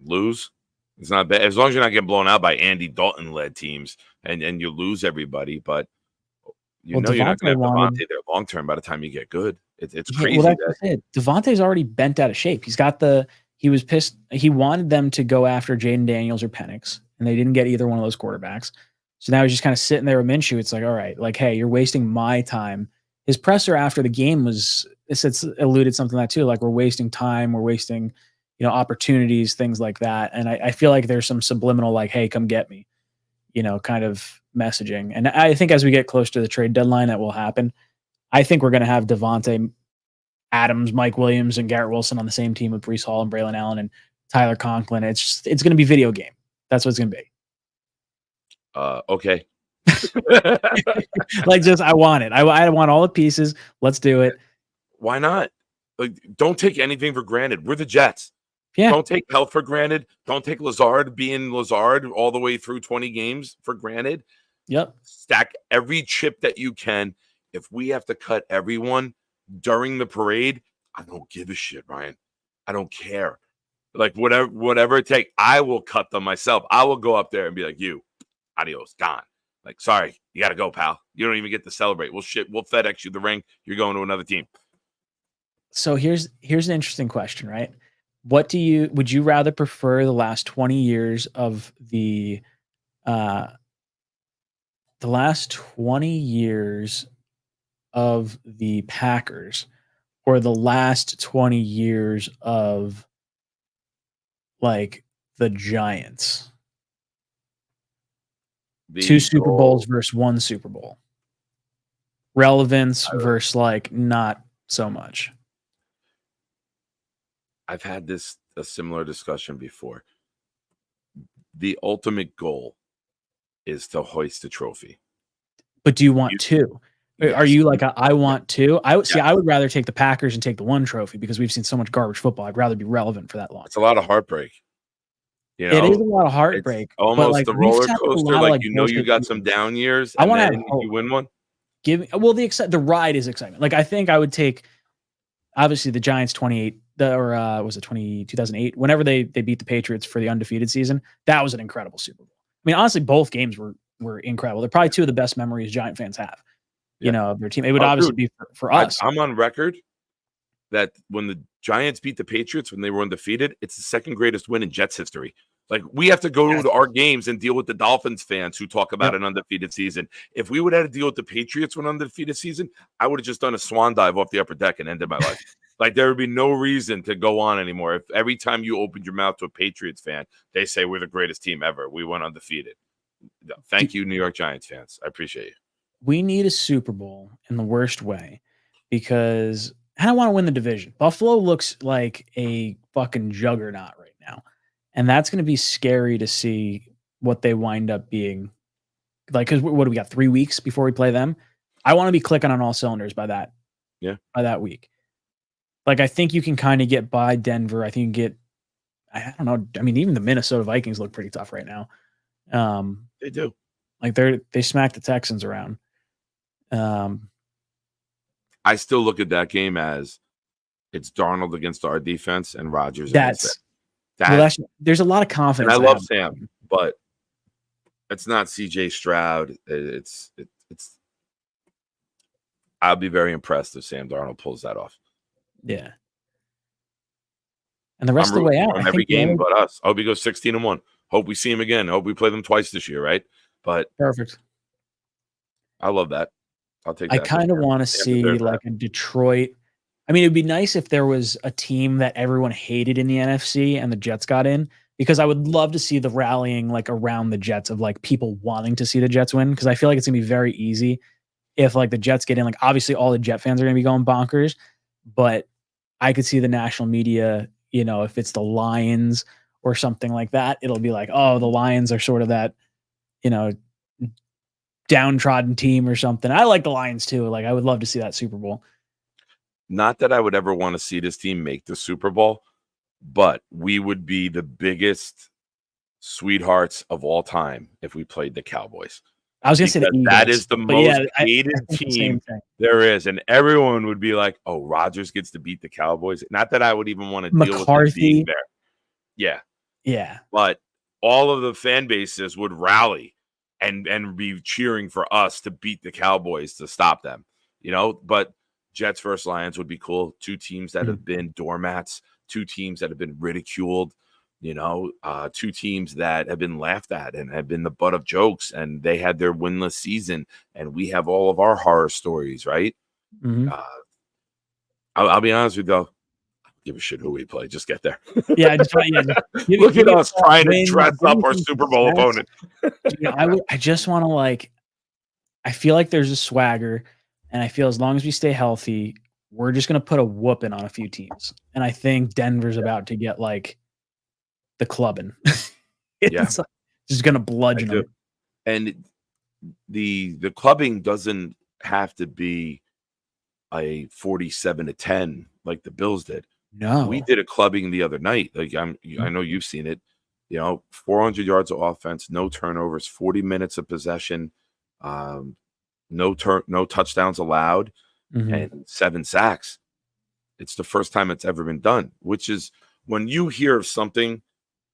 lose. It's not bad. As long as you're not getting blown out by Andy Dalton-led teams and you lose everybody. But you're not going to have Devontae there long-term by the time you get good. It's crazy. Well, that's it. Devontae's already bent out of shape. He was pissed. He wanted them to go after Jaden Daniels or Penix, and they didn't get either one of those quarterbacks. So now he's just kind of sitting there with Minshew. It's like, all right, like, hey, you're wasting my time. His presser after the game it's alluded something like that too. Like, we're wasting time. We're wasting, you know, opportunities, things like that. And I feel like there's some subliminal, like, hey, come get me, you know, kind of messaging. And I think as we get close to the trade deadline, that will happen. I think we're going to have Devontae Adams, Mike Williams, and Garrett Wilson on the same team with Breece Hall and Braylon Allen and Tyler Conklin. It's going to be video game. That's what it's going to be. Okay. Like, just, I want it. I want all the pieces. Let's do it. Why not? Like, don't take anything for granted. We're the Jets. Yeah. Don't take health for granted. Don't take Lazard being Lazard all the way through 20 games for granted. Yep. Stack every chip that you can. If we have to cut everyone during the parade, I don't give a shit, Ryan. I don't care. Like whatever it takes, I will cut them myself. I will go up there and be like, you, adios, gone. Like, sorry, you got to go, pal. You don't even get to celebrate. We'll FedEx you the ring. You're going to another team. So here's an interesting question, right? Would you rather prefer the last 20 years of the last 20 years of the Packers or the last 20 years of like the Giants? Two Super Bowls versus one Super Bowl. Relevance versus like not so much. I've had a similar discussion before. The ultimate goal is to hoist a trophy. But do you want two? Yes. Are you like I want two? I would rather take the Packers and take the one trophy because we've seen so much garbage football. I'd rather be relevant for that long. It's a lot of heartbreak. You know, it is a lot of heartbreak. It's almost like, the roller coaster. Like you got some down years. I want to you win one. The ride is excitement. Like I think I would take obviously the Giants 2008? Whenever they beat the Patriots for the undefeated season, that was an incredible Super Bowl. I mean, honestly, both games were incredible. They're probably two of the best memories Giant fans have. You know, of their team. It would obviously be for us. I'm on record that when the Giants beat the Patriots when they were undefeated, it's the second greatest win in Jets history. Like we have to go to our games and deal with the Dolphins fans who talk about an undefeated season. If we would have to deal with the Patriots when undefeated season, I would have just done a swan dive off the upper deck and ended my life. Like there would be no reason to go on anymore. If every time you opened your mouth to a Patriots fan, they say we're the greatest team ever. We went undefeated. Thank you, New York Giants fans. I appreciate you. We need a Super Bowl in the worst way because I don't want to win the division. Buffalo looks like a fucking juggernaut right now. And that's going to be scary to see what they wind up being. Like, because what do we got? 3 weeks before we play them? I want to be clicking on all cylinders by that week. Like, I think you can kind of get by Denver. I think you can get, I don't know. I mean, even the Minnesota Vikings look pretty tough right now. They do. Like they smacked the Texans around. I still look at that game as it's Darnold against our defense and Rodgers. There's a lot of confidence. And I love Sam, but it's not CJ Stroud. It's I'll be very impressed if Sam Darnold pulls that off. Yeah. And the rest of the way out, every game but us. I hope he goes 16-1. Hope we see him again. Hope we play them twice this year, right? But perfect. I love that. I'll take that. I kind of want to see like a Detroit. I mean, it'd be nice if there was a team that everyone hated in the NFC and the Jets got in, because I would love to see the rallying like around the Jets of like people wanting to see the Jets win. Because I feel like it's gonna be very easy if like the Jets get in. Like obviously all the Jet fans are gonna be going bonkers, but I could see the national media, you know, if it's the Lions or something like that, it'll be like, oh, the Lions are sort of that, you know, downtrodden team or something. I like the Lions too. Like I would love to see that Super Bowl. Not that I would ever want to see this team make the Super Bowl, but we would be the biggest sweethearts of all time if we played the Cowboys. I was going to say that is the most hated team there is. And everyone would be like, oh, Rodgers gets to beat the Cowboys. Not that I would even want to deal with them being there. Yeah. Yeah. But all of the fan bases would rally and be cheering for us to beat the Cowboys to stop them, you know, but Jets versus Lions would be cool. Two teams that have been doormats, two teams that have been ridiculed, you know, two teams that have been laughed at and have been the butt of jokes, and they had their winless season, and we have all of our horror stories, right? Mm-hmm. I'll be honest with you, though. Give a shit who we play. Just get there. Yeah, look at us trying to dress up our Super Bowl opponent. I just want to like. I feel like there's a swagger, and I feel as long as we stay healthy, we're just gonna put a whooping on a few teams. And I think Denver's about to get like the clubbing. It's like, just gonna bludgeon them. And the clubbing doesn't have to be a 47-10 like the Bills did. No, we did a clubbing the other night. Like I know you've seen it. You know, 400 yards of offense, no turnovers, 40 minutes of possession. no touchdowns allowed, and 7 sacks. It's the first time it's ever been done, which is when you hear of something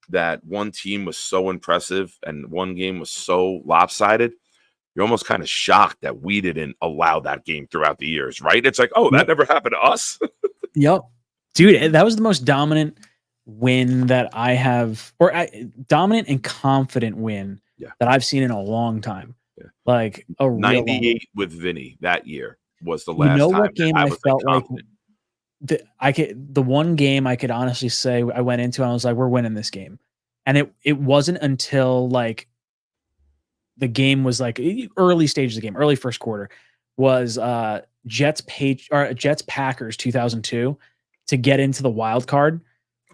that one team was so impressive and one game was so lopsided, you're almost kind of shocked that we didn't allow that game throughout the years, right? It's like, oh, that never happened to us. Yep. Dude, that was the most dominant win that I have, dominant and confident win that I've seen in a long time. Yeah. Like a 98 with Vinny that year was the last time. What game I felt like the one game I could honestly say I went into and I was like, we're winning this game. And it wasn't until like the game was like early stages of the game, early first quarter, was Jets Packers 2002 to get into the wild card.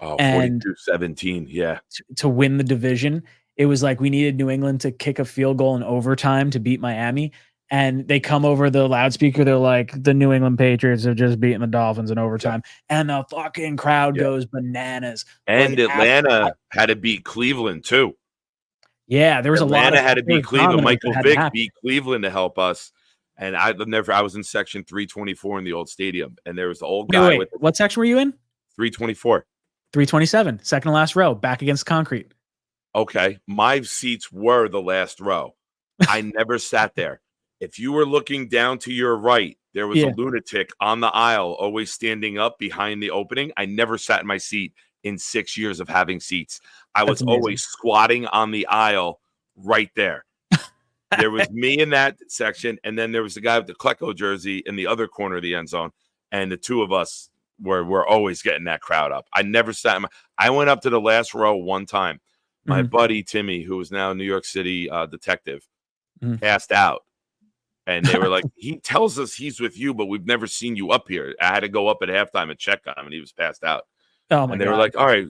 Oh, 42-17, yeah. To win the division. It was like we needed New England to kick a field goal in overtime to beat Miami. And they come over the loudspeaker. They're like, the New England Patriots have just beaten the Dolphins in overtime. Yeah. And the fucking crowd goes bananas. And like, Atlanta had to beat Cleveland, too. Yeah, there was Atlanta had to beat Cleveland. Michael Vick beat Cleveland to help us. And I was in section 324 in the old stadium. And there was the old guy. Wait, what section were you in? 324. 327, second to last row, back against concrete. Okay. My seats were the last row. I never sat there. If you were looking down to your right, there was a lunatic on the aisle, always standing up behind the opening. I never sat in my seat in 6 years of having seats. I was always squatting on the aisle right there. There was me in that section, and then there was the guy with the Klecko jersey in the other corner of the end zone, and the two of us were always getting that crowd up. I never sat I went up to the last row one time. My buddy Timmy, who is now a New York City detective, passed out. And they were like, he tells us he's with you, but we've never seen you up here. I had to go up at halftime and check on him, and he was passed out. Oh my and they God. were like, all right,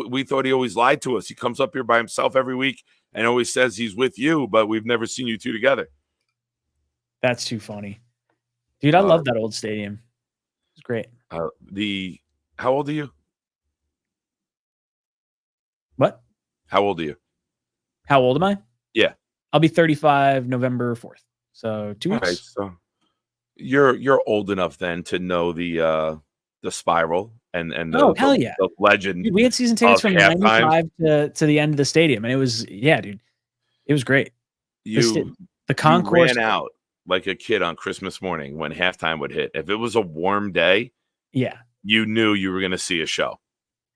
we thought he always lied to us. He comes up here by himself every week and always says he's with you, but we've never seen you two together. That's too funny. Dude, I love that old stadium. It's great. How old are you? What? How old are you? How old am I? Yeah. I'll be 35 November 4th. So 2 weeks. All right, so you're old enough then to know the spiral and hell yeah, the legend. Dude, we had season tickets from 95 to the end of the stadium, and it was dude, it was great. The concourse ran out like a kid on Christmas morning when halftime would hit. If it was a warm day, you knew you were going to see a show.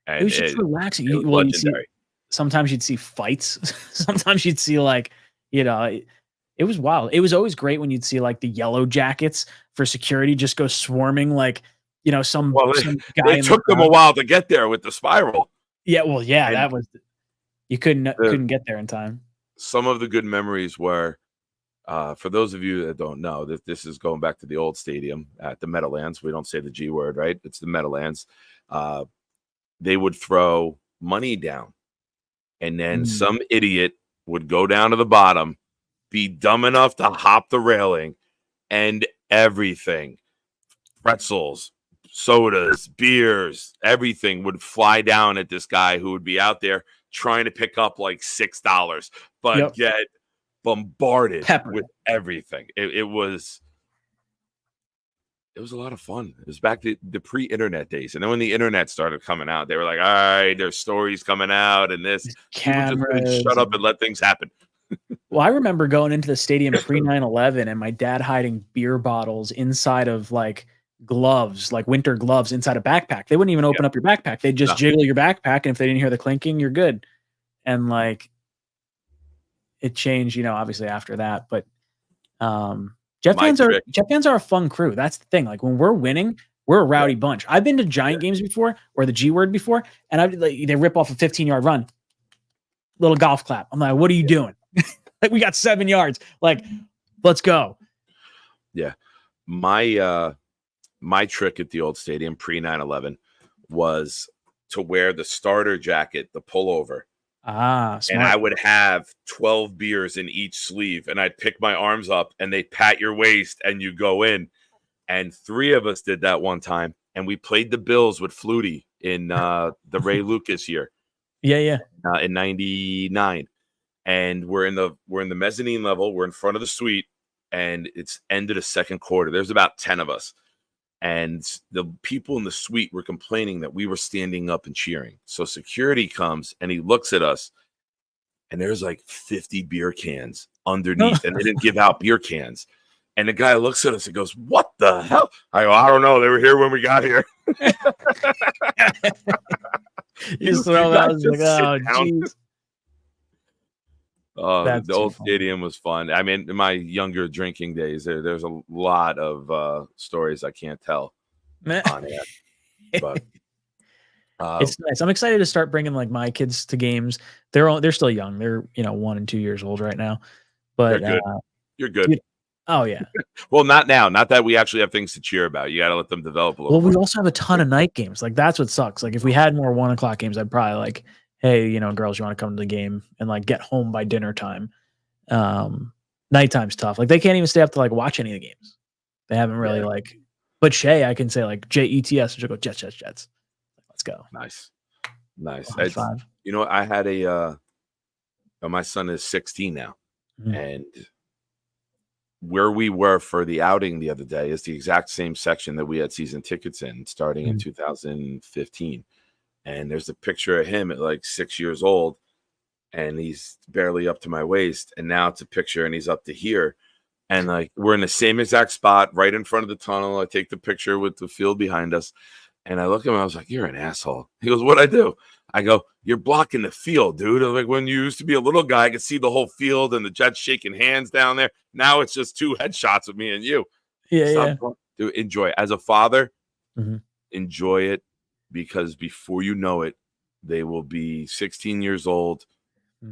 And it was just relaxing. Sometimes you'd see fights. Sometimes you'd see like, it was wild. It was always great when you'd see like the yellow jackets for security just go swarming like, some guy. It took them a while to get there with the spiral. Yeah, well, yeah, that was you couldn't get there in time. Some of the good memories were, for those of you that don't know, that this is going back to the old stadium at the Meadowlands. We don't say the G word, right? It's the Meadowlands. They would throw money down, and then some idiot would go down to the bottom, be dumb enough to hop the railing, and everything, pretzels, sodas, beers, everything would fly down at this guy who would be out there trying to pick up like $6, but get bombarded with everything. It was a lot of fun. It was back to the pre-internet days. And then when the internet started coming out, they were like, all right, there's stories coming out and this. Cameras. Just shut up and let things happen. Well, I remember going into the stadium pre 9/11 and my dad hiding beer bottles inside of like gloves, like winter gloves inside a backpack. They wouldn't even open up your backpack. They'd just jiggle your backpack. And if they didn't hear the clinking, you're good. And like it changed, obviously after that. But Jet fans are a fun crew. That's the thing. Like when we're winning, we're a rowdy bunch. I've been to Giant games before or the G word before, and they rip off a 15-yard run. Little golf clap. I'm like, what are you doing? Like we got 7 yards. Like, let's go. Yeah. My trick at the old stadium pre 9/11 was to wear the starter jacket, the pullover. Smart. And I would have 12 beers in each sleeve, and I'd pick my arms up and they pat your waist and you go in. And 3 of us did that one time, and we played the Bills with Flutie in the Ray Lucas year. Yeah. In 99. And we're in the mezzanine level. We're in front of the suite, and it's end of the second quarter. There's about 10 of us. And the people in the suite were complaining that we were standing up and cheering. So security comes and he looks at us, and there's like 50 beer cans underneath, and they didn't give out beer cans. And the guy looks at us and goes, "What the hell?" I go, "I don't know. They were here when we got here." You just throw out, like, oh, jeez. The old stadium was fun. I mean, in my younger drinking days, there's a lot of stories I can't tell on air. But it's nice. I'm excited to start bringing like my kids to games. They're still young. They're 1 and 2 years old right now. But you're good. Dude, oh yeah. Well, not now. Not that we actually have things to cheer about. You got to let them develop a little. Well, we also have a ton of night games. Like that's what sucks. Like if we had more 1 o'clock games, I'd probably like, hey, girls, you want to come to the game and like get home by dinner time. Nighttime's tough. Like they can't even stay up to like watch any of the games. They haven't really like. But Shay, I can say like JETS, and she'll go Jets. Let's go. Nice. I had my son is 16 now, and where we were for the outing the other day is the exact same section that we had season tickets in starting in 2015. And there's a picture of him at like 6 years old, and he's barely up to my waist. And now it's a picture and he's up to here. And like we're in the same exact spot right in front of the tunnel. I take the picture with the field behind us, and I look at him. I was like, "You're an asshole." He goes, "What'd I do?" I go, "You're blocking the field, dude." Like when you used to be a little guy, I could see the whole field and the Jets shaking hands down there. Now it's just 2 headshots of me and you. Yeah. Dude, enjoy it. As a father, enjoy it, because before you know it, they will be 16 years old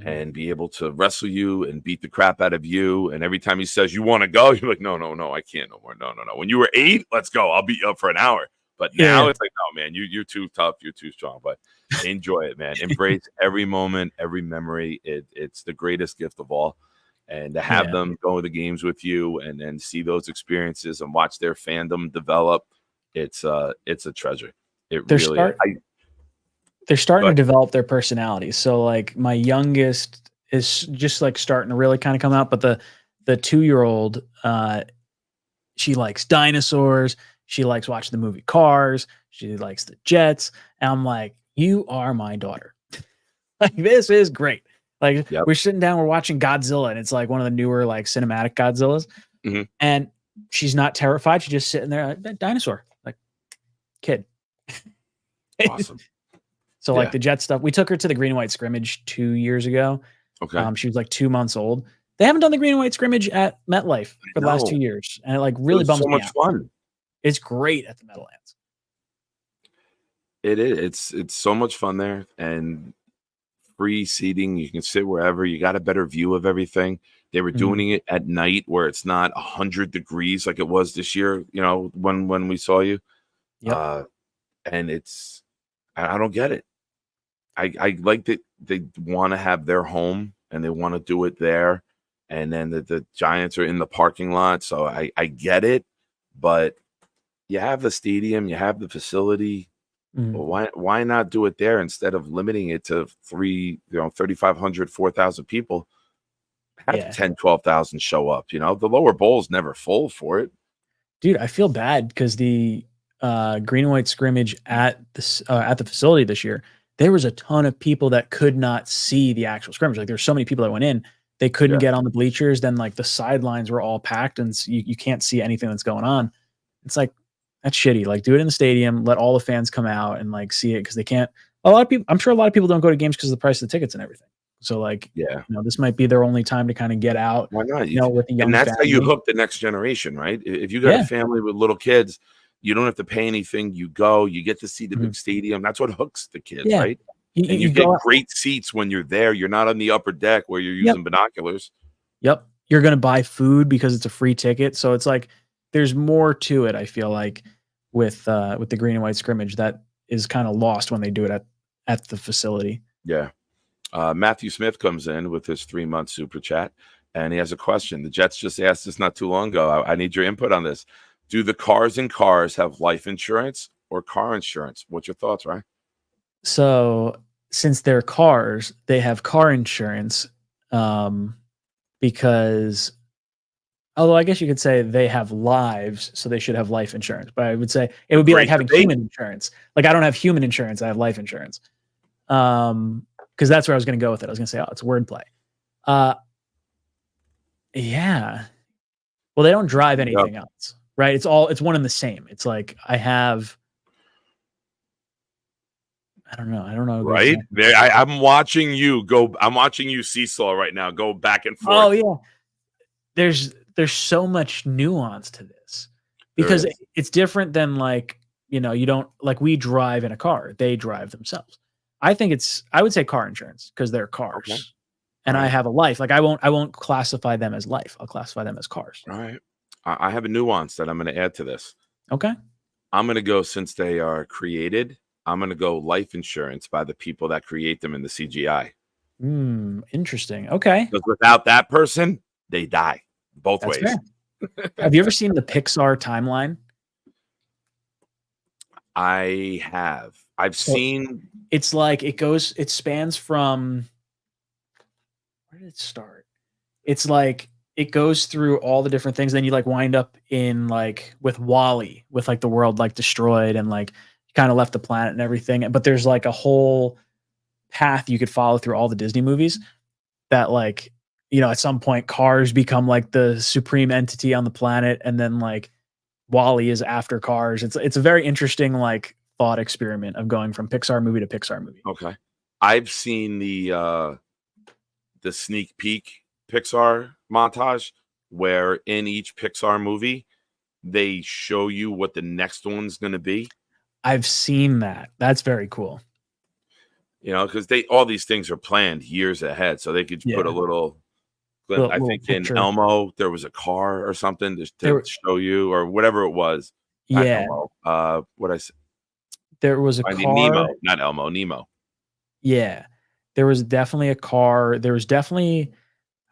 and be able to wrestle you and beat the crap out of you. And every time he says, "You want to go?" You're like, no, I can't no more. No. When you were 8, let's go. I'll beat you up for an hour. But now it's like, no, man, you're too tough. You're too strong. But enjoy it, man. Embrace every moment, every memory. It's the greatest gift of all. And to have them go to the games with you and then see those experiences and watch their fandom develop, it's a treasure. They're starting to develop their personalities. So like my youngest is just like starting to really kind of come out, but the 2-year-old, she likes dinosaurs. She likes watching the movie Cars. She likes the Jets. And I'm like, you are my daughter. Like this is great. Like we're sitting down, we're watching Godzilla, and it's like one of the newer like cinematic Godzillas. And she's not terrified. She's just sitting there like dinosaur, like kid. Awesome. So like the Jet stuff, we took her to the green and white scrimmage 2 years ago. Okay. She was like 2 months old. They haven't done the green and white scrimmage at MetLife for the last 2 years. And it like really bums me out. So much fun. It's great at the Meadowlands. It is. It's so much fun there, and free seating. You can sit wherever. You got a better view of everything. They were doing it at night where it's not 100 degrees like it was this year, when we saw you. And it's, I don't get it. I like that they want to have their home and they want to do it there. And then the Giants are in the parking lot. So I get it, but you have the stadium, you have the facility. Well, why not do it there instead of limiting it to 3,500, 4,000 people? Have 10, 12,000 show up. The lower bowl's never full for it. Dude, I feel bad because the green and white scrimmage at the facility this year, there was a ton of people that could not see the actual scrimmage. Like there's so many people that went in, they couldn't get on the bleachers. Then like the sidelines were all packed, and you can't see anything that's going on. It's like, that's shitty. Like do it in the stadium, let all the fans come out and like see it, because they can't. A lot of people, I'm sure a lot of people don't go to games because of the price of the tickets and everything. So like, this might be their only time to kind of get out. Why not? With a young and that's family. how you hook the next generation, right? If you got a family with little kids, you don't have to pay anything. You go, you get to see the big stadium. That's what hooks the kids, right? And you get great seats when you're there. You're not on the upper deck where you're using binoculars. Yep. You're going to buy food because it's a free ticket. So it's like, there's more to it. I feel like with the green and white scrimmage that is kind of lost when they do it at the facility. Yeah. Matthew Smith comes in with his 3-month super chat, and he has a question. The Jets just asked this not too long ago. I need your input on this. Do the cars in cars have life insurance or car insurance? What's your thoughts, Ryan? So since they're cars, they have car insurance because Although I guess you could say they have lives, so they should have life insurance. But I would say it would be like Great having debate. human insurance. Like I don't have human insurance, I have life insurance. Because that's where I was going to go with it. I was going to say, oh, it's wordplay. Yeah. Well, they don't drive anything else, right? It's one and the same. It's like I don't know. Right there, I'm watching you go. I'm watching you seesaw right now. Go back and forth. Oh yeah. There's so much nuance to this because it's different than like, you don't like we drive in a car, they drive themselves. I would say car insurance because they're cars. Okay. And I have a life. Like I won't classify them as life. I'll classify them as cars. All right. I have a nuance that I'm going to add to this. Okay. I'm going to go, since they are created, I'm going to go life insurance by the people that create them in the CGI. Interesting. Okay. Because without that person, they die both ways. Have you ever seen the Pixar timeline? I have. I've seen. It's like it spans from. Where did it start? It's like it goes through all the different things. Then you like wind up in like with WALL-E, with like the world like destroyed and like you kind of left the planet and everything. But there's like a whole path you could follow through all the Disney movies that like, at some point cars become like the supreme entity on the planet. And then like WALL-E is after cars. It's a very interesting like thought experiment of going from Pixar movie to Pixar movie. Okay. I've seen the sneak peek Pixar montage where in each Pixar movie, they show you what the next one's going to be. I've seen that. That's very cool. Because all these things are planned years ahead. So they could put a little I think picture. In Elmo, there was a car or something to show you or whatever it was. Yeah. What I said. There was a car. Nemo, not Elmo, Nemo. Yeah. There was definitely a car. There was definitely,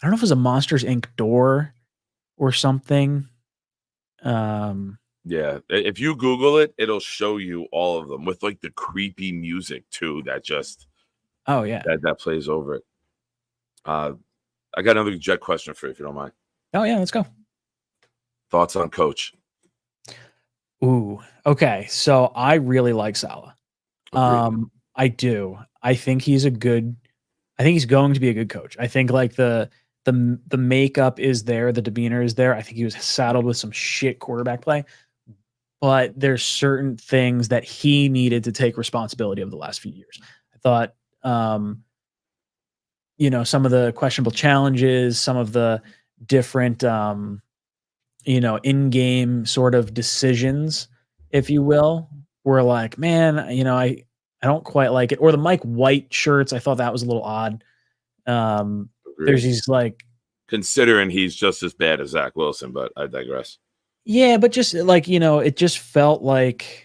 I don't know if it was a Monsters Inc. door or something. Yeah. If you Google it, it'll show you all of them with like the creepy music too. That just, oh yeah, that plays over it. I got another jet question for you, if you don't mind. Oh yeah, let's go. Thoughts on Coach? Ooh, okay. So I really like Salah. I do. I think he's going to be a good coach. I think like the makeup is there, the demeanor is there. I think he was saddled with some shit quarterback play, but there's certain things that he needed to take responsibility of the last few years. I thought, some of the questionable challenges, some of the different, in-game sort of decisions, if you will, were like, man, I don't quite like it. Or the Mike White shirts, I thought that was a little odd. There's these like, considering he's just as bad as Zach Wilson, but I digress. Yeah, but just like, it just felt like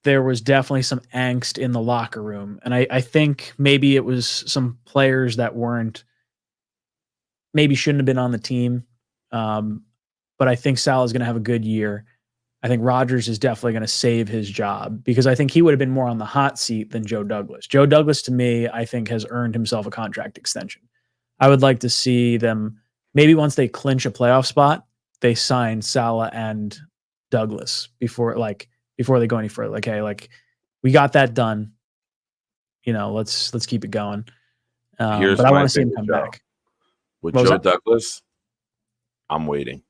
there was definitely some angst in the locker room. And I think maybe it was some players that maybe shouldn't have been on the team. But I think Salah's going to have a good year. I think Rodgers is definitely going to save his job because I think he would have been more on the hot seat than Joe Douglas. Joe Douglas, to me, I think has earned himself a contract extension. I would like to see them, maybe once they clinch a playoff spot, they sign Salah and Douglas before they go any further. Like, hey, like we got that done. Let's keep it going. But I want to see him come back. With Joe Douglas, I'm waiting.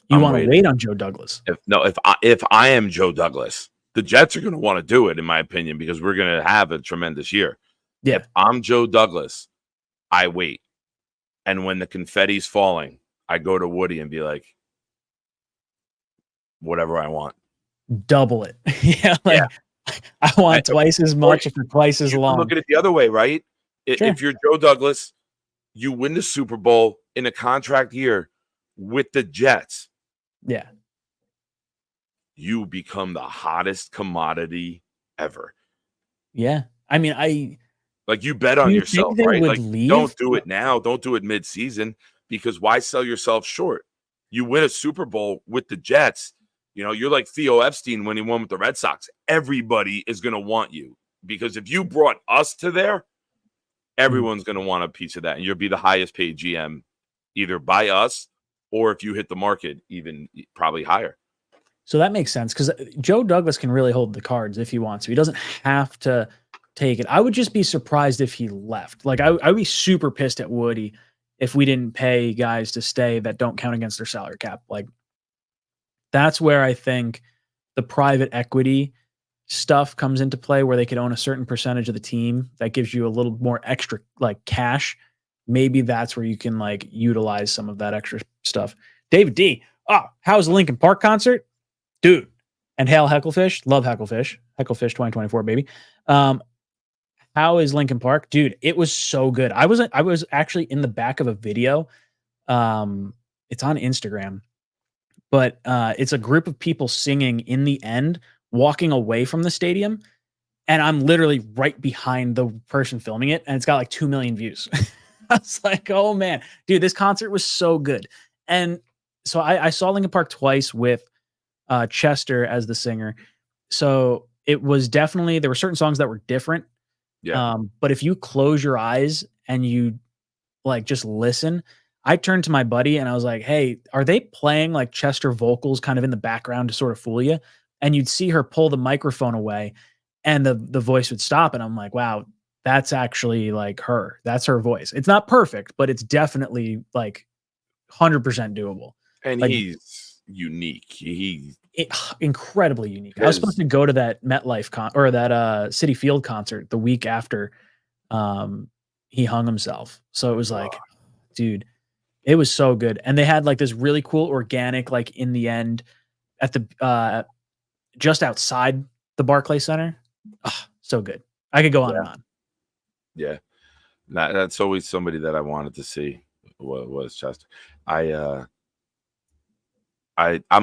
You want to wait on Joe Douglas? If I am Joe Douglas, the Jets are going to want to do it, in my opinion, because we're going to have a tremendous year. Yeah. If I'm Joe Douglas, I wait. And when the confetti's falling, I go to Woody and be like, whatever I want. Double it. I want twice as much for twice as long. Look at it the other way, right? Sure. If you're Joe Douglas, you win the Super Bowl in a contract year with the Jets. Yeah. You become the hottest commodity ever. Yeah. I mean, you bet on yourself, right? Like, leave? Don't do it now. Don't do it mid-season, because why sell yourself short? You win a Super Bowl with the Jets. You're like Theo Epstein when he won with the Red Sox. Everybody is going to want you, because if you brought us to there, everyone's going to want a piece of that, and you'll be the highest paid GM either by us or if you hit the market, even probably higher. So that makes sense because Joe Douglas can really hold the cards if he wants to. He doesn't have to take it. I would just be surprised if he left. Like I would be super pissed at Woody if we didn't pay guys to stay that don't count against their salary cap. Like that's where I think the private equity stuff comes into play, where they could own a certain percentage of the team that gives you a little more extra like cash. Maybe that's where you can like utilize some of that extra stuff. David D. How's the Linkin Park concert? Dude. And hail Hecklefish. Love Hecklefish. Hecklefish 2024, baby. How is Linkin Park? Dude, it was so good. I was actually in the back of a video. It's on Instagram. But it's a group of people singing in the end, walking away from the stadium. And I'm literally right behind the person filming it. And it's got like 2 million views. I was like, oh man, dude, this concert was so good. And so I saw Linkin Park twice with Chester as the singer. So it was definitely, there were certain songs that were different. Yeah. But if you close your eyes and you like just listen, I turned to my buddy and I was like, hey, are they playing like Chester vocals kind of in the background to sort of fool you? And you'd see her pull the microphone away and the voice would stop. And I'm like, wow, that's actually like her. That's her voice. It's not perfect, but it's definitely like 100% doable. And like, he's unique. He's incredibly unique. I was supposed to go to that MetLife or that Citi Field concert the week after he hung himself. So it was like, dude, it was so good. And they had like this really cool organic, like in the end at the just outside the Barclays Center. So good. I could go on and on. Yeah. That's always somebody that I wanted to see was Chester. I'm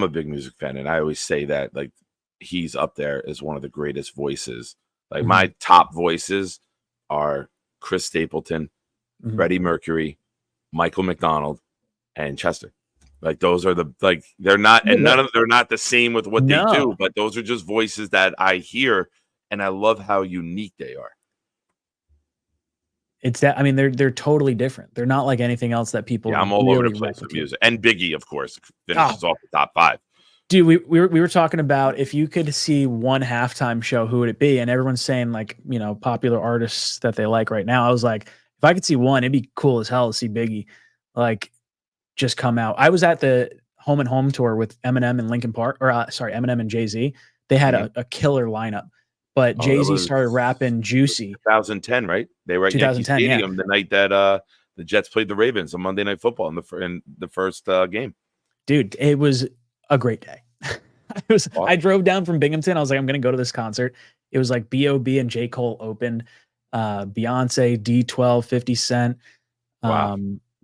a big music fan, and I always say that like he's up there as one of the greatest voices. Like my top voices are Chris Stapleton, Freddie Mercury, Michael McDonald, and Chester. Like those are they're not, and they're not the same with what they do, but those are just voices that I hear, and I love how unique they are. It's that, I mean, they're totally different. They're not like anything else that people. Yeah, I'm all over the place with music, and Biggie, of course, finishes off the top 5. Dude, we were talking about if you could see one halftime show, who would it be? And everyone's saying like, you know, popular artists that they like right now. I was like, if I could see one, it'd be cool as hell to see Biggie like just come out. I was at the Home and Home tour with Eminem and Linkin Park, or Eminem and Jay-Z. They had a killer lineup, but Jay-Z started rapping Juicy. 2010, right? They were at Yankee Stadium the night that the Jets played the Ravens on Monday Night Football in the first game. Dude, it was a great day. I drove down from Binghamton. I was like, I'm going to go to this concert. It was like B.O.B. and J. Cole opened, Beyonce, D12, 50 Cent.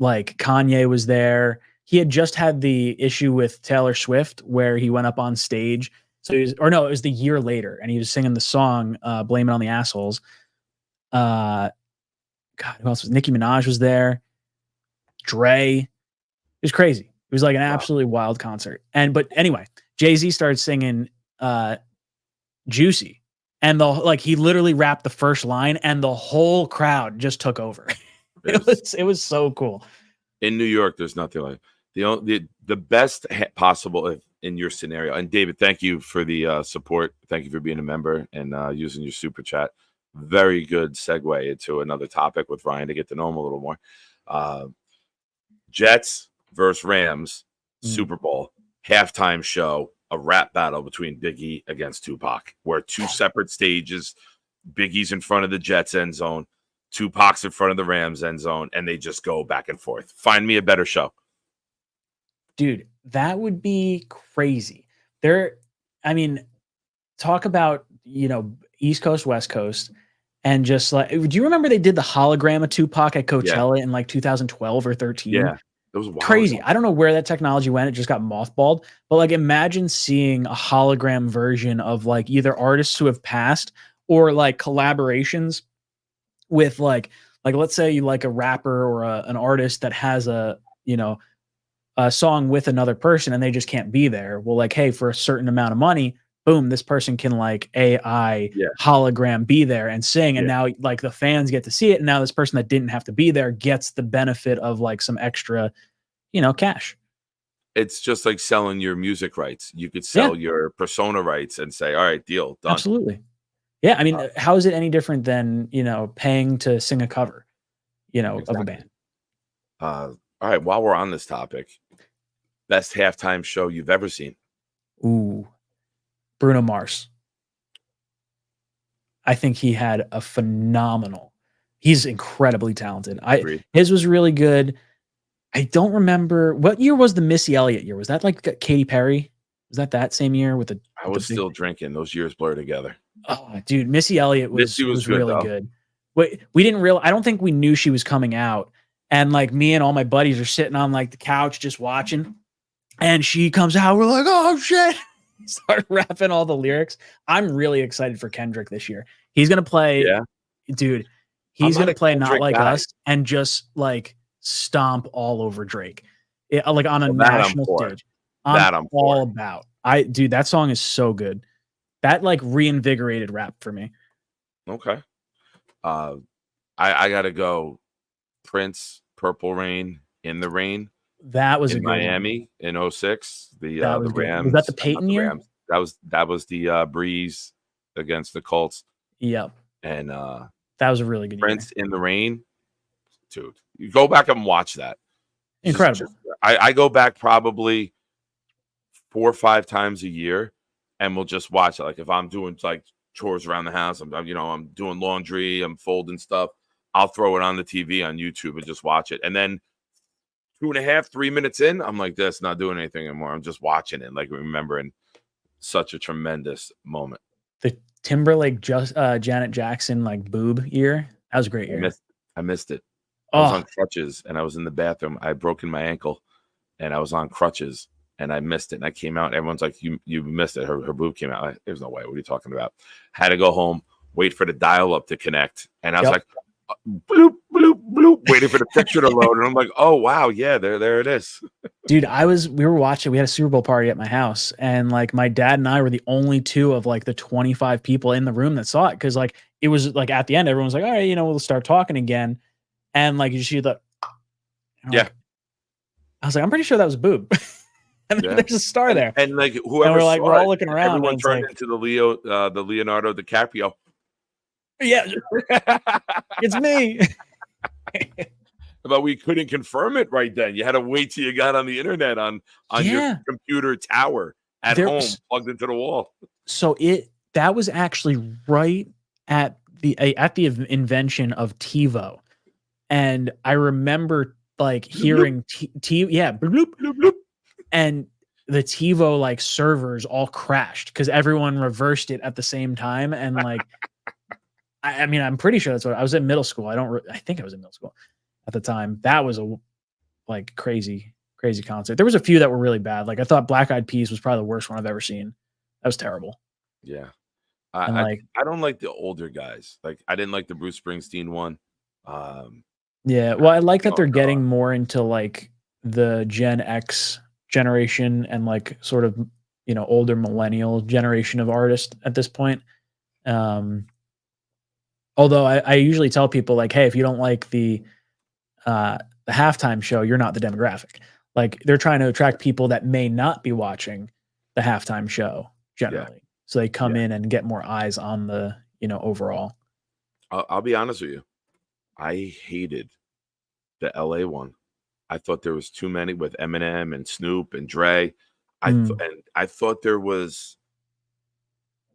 Like Kanye was there. He had just had the issue with Taylor Swift where he went up on stage. So it was the year later, and he was singing the song Blame It on the Assholes. God, who else was? Nicki Minaj was there. Dre. It was crazy. It was like an absolutely wild concert. But anyway, Jay-Z started singing Juicy. And he literally rapped the first line and the whole crowd just took over. It was so cool. In New York, there's nothing like the best possible in your scenario. And David, thank you for the support. Thank you for being a member and using your super chat. Very good segue into another topic with Ryan to get to know him a little more. Jets versus Rams, Super Bowl, halftime show, a rap battle between Biggie against Tupac, where 2 separate stages, Biggie's in front of the Jets end zone, Tupac's in front of the Rams end zone, and they just go back and forth. Find me a better show. Dude, that would be crazy. Talk about, East Coast, West Coast, and just like, do you remember they did the hologram of Tupac at Coachella in like 2012 or 13? Yeah. It was wild. Crazy. I don't know where that technology went. It just got mothballed. But like, imagine seeing a hologram version of like either artists who have passed or like collaborations with like let's say you like a rapper or an artist that has a song with another person and they just can't be there. Well, like, hey, for a certain amount of money, boom, this person can like AI hologram be there and sing. And now like the fans get to see it. And now this person that didn't have to be there gets the benefit of like some extra cash. It's just like selling your music rights. You could sell your persona rights and say, all right, deal, done. Absolutely. Yeah. I mean, how is it any different than, paying to sing a cover, of a band? All right. While we're on this topic, best halftime show you've ever seen? Ooh, Bruno Mars. I think he had a phenomenal. He's incredibly talented. His was really good. I don't remember what year was the Missy Elliott year. Was that like Katy Perry? Was that same year with the? I was still drinking. Those years blur together. Oh, dude, Missy Elliott was good, really though. good. We didn't realize. I don't think we knew she was coming out. And like me and all my buddies are sitting on like the couch just watching, and she comes out. We're like, oh shit! Start rapping all the lyrics. I'm really excited for Kendrick this year. He's gonna play. Yeah, dude. He's gonna play Not Like Us and just like stomp all over Drake, like on a national stage. I'm all about. Dude, that song is so good. That like reinvigorated rap for me. Okay. I gotta go. Prince, Purple Rain, In the Rain. That was in a good Miami one. In 06. The Rams. Was that the Peyton year? Rams. That was the Breeze against the Colts. Yep. And that was a really good Prince year. In the Rain. Dude, you go back and watch that. Incredible. I go back probably 4 or 5 times a year, and we'll just watch it. Like if I'm doing like chores around the house, I'm doing laundry, I'm folding stuff, I'll throw it on the TV on YouTube and just watch it. And then 2.5, 3 minutes in, I'm like, this, not doing anything anymore. I'm just watching it, like remembering such a tremendous moment. The Timberlake, Janet Jackson, like boob year. That was a great year. I missed it. I was on crutches and I was in the bathroom. I had broken my ankle and I was on crutches and I missed it. And I came out and everyone's like, you missed it. Her boob came out. There's no way. What are you talking about? Had to go home, wait for the dial up to connect. And I was like, bloop, bloop, bloop, waiting for the picture to load. And I'm like, oh, wow. Yeah, there it is. Dude, we were watching, we had a Super Bowl party at my house. And like my dad and I were the only 2 of like the 25 people in the room that saw it. Cause like it was like at the end, everyone's like, all right, we'll start talking again. And like you see the, yeah. I was like, I'm pretty sure that was a boob. And there's a star there. And like whoever, and we're all looking around. Everyone turned into the Leonardo DiCaprio. Yeah, it's me. But we couldn't confirm it right then. You had to wait till you got on the internet on your computer tower at home, plugged into the wall. So that was actually right at the invention of TiVo. And I remember like hearing bloop, bloop, bloop. And the TiVo like servers all crashed because everyone reversed it at the same time. And like, I mean, I'm pretty sure that's what I was in middle school. I think I was in middle school at the time. That was a like crazy concert. There was a few that were really bad. Like I thought Black Eyed Peas was probably the worst one I've ever seen. That was terrible. Yeah. I don't like the older guys. Like I didn't like the Bruce Springsteen one. Yeah. Well, I like that they're getting more into like the Gen X generation and like sort of, older millennial generation of artists at this point. Although I usually tell people like, hey, if you don't like the halftime show, you're not the demographic. Like they're trying to attract people that may not be watching the halftime show generally. Yeah. So they come in and get more eyes on the, overall. I'll be honest with you. I hated the LA one. I thought there was too many with Eminem and Snoop and Dre. I thought there was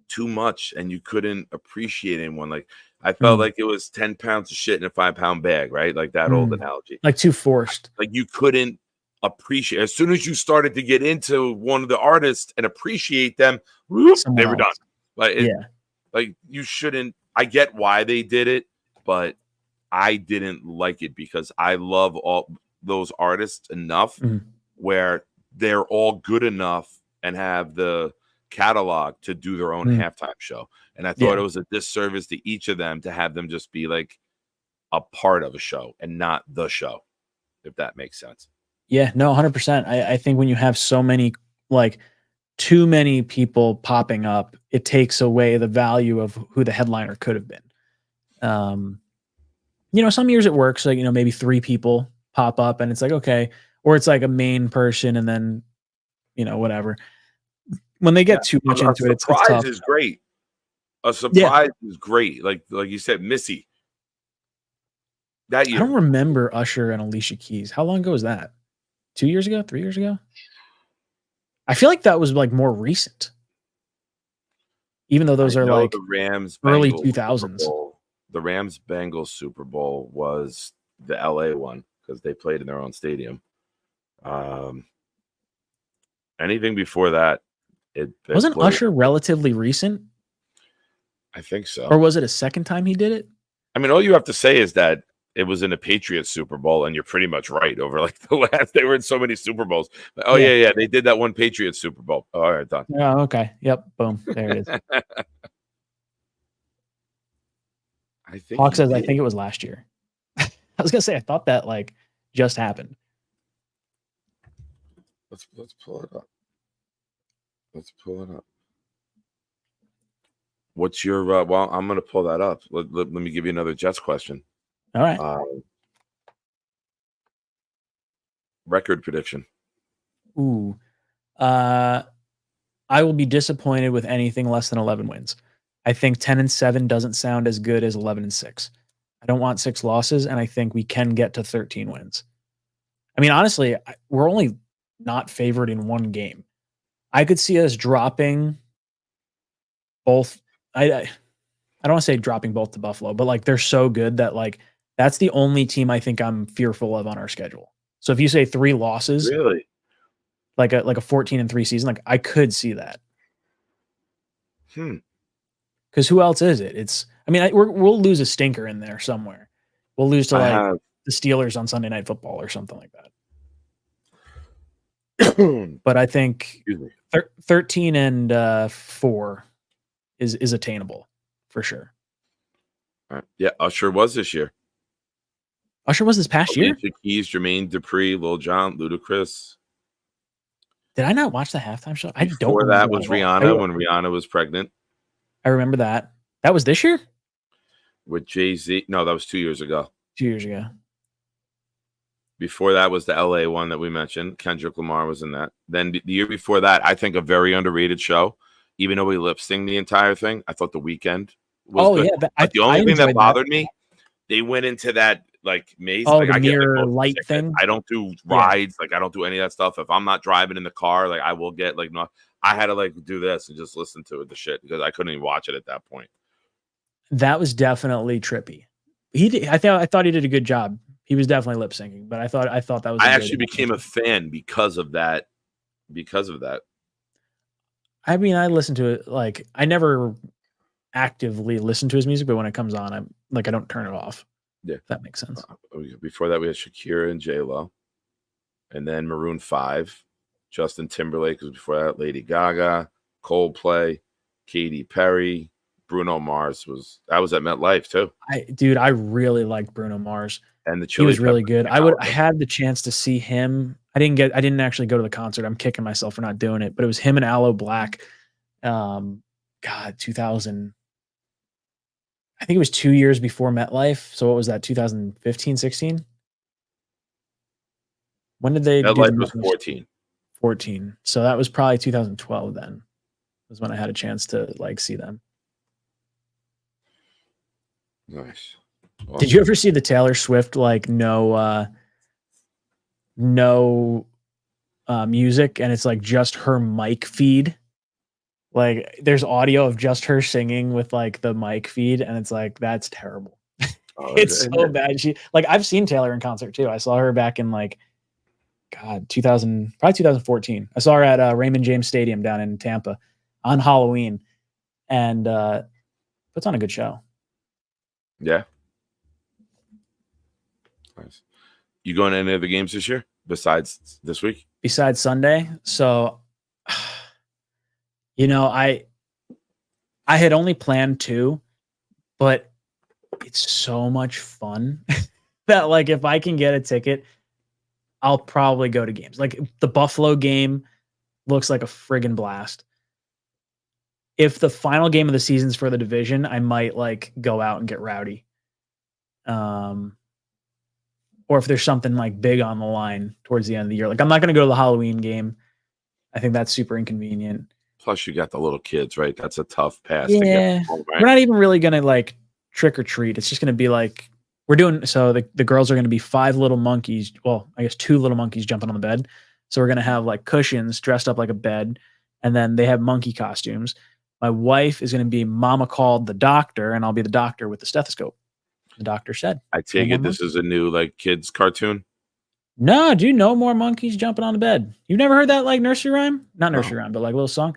too much and you couldn't appreciate anyone. Like I felt like it was 10 pounds of shit in a 5-pound bag, right? Like that old analogy. Like too forced. Like you couldn't appreciate. As soon as you started to get into one of the artists and appreciate them, they were done. Like like you shouldn't. I get why they did it, but I didn't like it because I love all those artists enough where they're all good enough and have the catalog to do their own halftime show. And I thought it was a disservice to each of them to have them just be like a part of a show and not the show, if that makes sense. Yeah, no, 100%. I think when you have so many, like too many people popping up, it takes away the value of who the headliner could have been. Some years it works, like, maybe 3 people pop up and it's like, okay, or it's like a main person and then, whatever. When they get too much into it, it's surprise tough. is great. A surprise is great. Like you said, Missy. That year. I don't remember Usher and Alicia Keys. How long ago was that? 2 years ago? 3 years ago? I feel like that was like more recent. Even though those are like the Rams early Bengals 2000s. The Rams Bengals Super Bowl was the LA one because they played in their own stadium. Anything before that, it wasn't Usher relatively recent? I think so. Or was it a second time he did it? I mean, all you have to say is that it was in a Patriots Super Bowl, and you're pretty much right. Over like the last, they were in so many Super Bowls. Oh yeah, they did that one Patriots Super Bowl. Oh, all right, done. Oh, okay. Yep. Boom. There it is. I think Hawk says, I think it was last year. I was gonna say, I thought that like just happened. Let's pull it up. Let's pull it up. What's your well, I'm gonna pull that up. Let me give you another Jets question. All right. Record prediction. Ooh. I will be disappointed with anything less than 11 wins. I think 10-7 doesn't sound as good as 11-6. I don't want 6 losses, and I think we can get to 13 wins. I mean, honestly, we're only not favored in one game. I could see us dropping both. I don't want to say dropping both to Buffalo, but like they're so good that like that's the only team I think I'm fearful of on our schedule. So if you say 3 losses, really, like a 14-3 season, like I could see that. Because who else is it? We'll lose a stinker in there somewhere. We'll lose to like the Steelers on Sunday Night Football or something like that. But I think 13-4 is attainable for sure. All right. Yeah, Usher was this year. Usher was this past year? Keys, Jermaine Dupri, Lil Jon, Ludacris. Did I not watch the halftime show? I don't. Before that was Rihanna when Rihanna was pregnant. I remember that. That was this year? With Jay-Z. No, that was 2 years ago. 2 years ago. Before that was the LA one that we mentioned. Kendrick Lamar was in that. Then the year before that, I think a very underrated show. Even though we lip synced the entire thing, I thought The Weeknd was good. Yeah. But the only thing that bothered me, they went into that like maze. Oh, like, the mirror light thing. I don't do rides. Like I don't do any of that stuff. If I'm not driving in the car, like I will get like no. I had to like do this and just listen to the shit because I couldn't even watch it at that point. That was definitely trippy. I thought he did a good job. He was definitely lip syncing, but I thought that was. I actually became a fan because of that. Because of that. I mean, I listened to it. Like I never actively listen to his music, but when it comes on, I don't turn it off. Yeah, if that makes sense. Before that, we had Shakira and J-Lo, and then Maroon 5, Justin Timberlake was before that, Lady Gaga, Coldplay, Katy Perry, Bruno Mars was at MetLife too. I really liked Bruno Mars, and he was really good. I had the chance to see him. I didn't actually go to the concert. I'm kicking myself for not doing it, but it was him and Aloe Black. 2000. I think it was 2 years before MetLife. So what was that? 2015, 16? When did they? MetLife was 14. 14. So that was probably 2012. Then was when I had a chance to like see them. Nice. Awesome. Did you ever see the Taylor Swift like no music and it's like just her mic feed? Like there's audio of just her singing with like the mic feed, and it's like that's terrible. It's so bad. I've seen Taylor in concert too. I saw her back in like 2014. I saw her at Raymond James Stadium down in Tampa on Halloween, and puts on a good show. Yeah. Nice. You going to any of the games this year besides this week? Besides Sunday? So, I had only planned 2, but it's so much fun that like if I can get a ticket, I'll probably go to games. Like the Buffalo game looks like a friggin' blast. If the final game of the season's for the division, I might like go out and get rowdy. or if there's something like big on the line towards the end of the year. Like I'm not going to go to the Halloween game. I think that's super inconvenient. Plus, you got the little kids, right? That's a tough pass to Yeah, get home, right? we're not even really going to like trick or treat. It's just going to be like we're doing. So the girls are going to be 5 little monkeys. Well, I guess 2 little monkeys jumping on the bed. So we're going to have like cushions dressed up like a bed, and then they have monkey costumes. My wife is going to be Mama Called the Doctor, and I'll be the doctor with the stethoscope. The doctor said. I take it this is a new like kids cartoon. No, dude, no more monkeys jumping on the bed. You've never heard that like nursery rhyme? Not nursery rhyme, but like little song.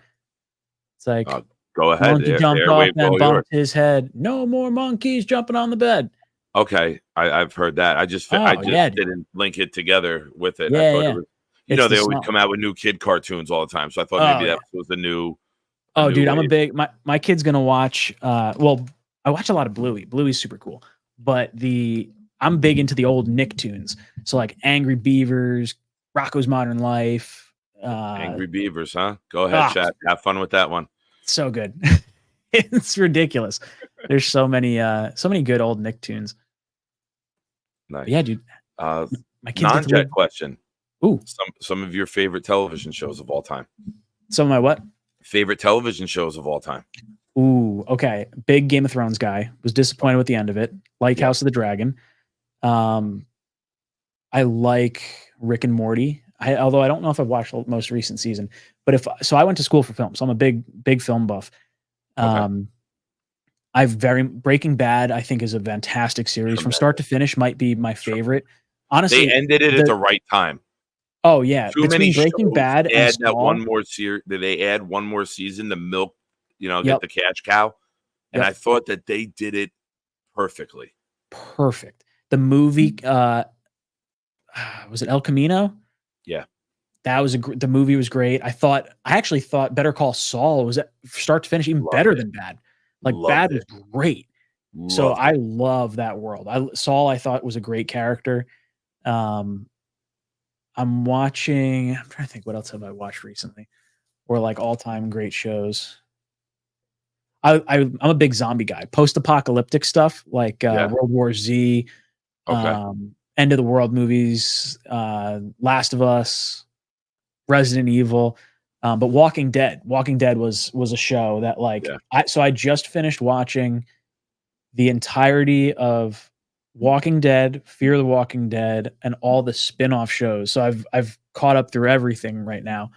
It's like go ahead. monkey jumped off and bumped his head. No more monkeys jumping on the bed. Okay, I've heard that. I just didn't link it together with it. Yeah, I thought yeah. it was, they always come out with new kid cartoons all the time. So I thought maybe that was the new. Oh, dude, I'm a big my kid's gonna watch. Well, I watch a lot of Bluey. Bluey's super cool, but I'm big into the old Nicktoons. So like Angry Beavers, Rocko's Modern Life. Angry Beavers, huh? Go ahead, chat. Have fun with that one. So good. It's ridiculous. There's so many good old Nicktoons. Nice. But yeah, dude. My kids non-jet question. Ooh. Some of your favorite television shows of all time. Some of my what? Favorite television shows of all time. Ooh, okay. Big Game of Thrones guy. Was disappointed with the end of it. Like House of the Dragon. I like Rick and Morty. Although I don't know if I've watched the most recent season, but I went to school for film, so I'm a big film buff. Breaking Bad, I think, is a fantastic series from start to finish. Might be my favorite. Honestly, they ended it at the right time. Oh yeah, Too many Breaking Bad and add Saul, that one more series. They add one more season to milk, get the cash cow. And I thought that they did it perfectly. Perfect. The movie, was it El Camino? Yeah, that was the movie was great. I actually thought Better Call Saul was start to finish even better than Bad. Like Bad was great. So I love that world. Saul I thought was a great character. I'm trying to think what else have I watched recently, or like all time great shows. I'm a big zombie guy. Post apocalyptic stuff like World War Z, End of the World movies, Last of Us, Resident Evil, but Walking Dead. Walking Dead was a show that I just finished watching the entirety of Walking Dead, Fear the Walking Dead, and all the spin-off shows. So I've caught up through everything right now.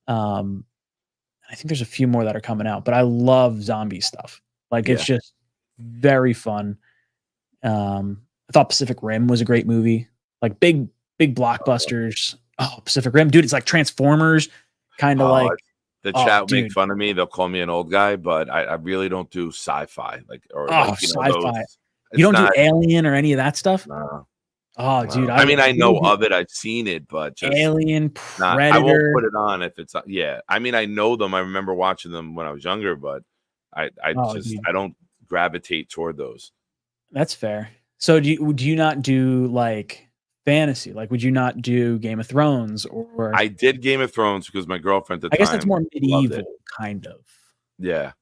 I think there's a few more that are coming out, but I love zombie stuff. Like it's just very fun. I thought Pacific Rim was a great movie. Like big blockbusters. Oh, Pacific Rim, dude, it's like Transformers, kind of like. The chat will make fun of me. They'll call me an old guy, but I really don't do sci-fi. Sci-fi. You don't do Alien or any of that stuff? No. Oh, dude. I mean, I know of it. I've seen it, but just Alien, Predator. I won't put it on if it's I mean, I know them. I remember watching them when I was younger, but I don't gravitate toward those. That's fair. So do you not do like fantasy? Like, would you not do Game of Thrones or? I did Game of Thrones because my girlfriend at the time. I guess that's more medieval, kind of. Yeah.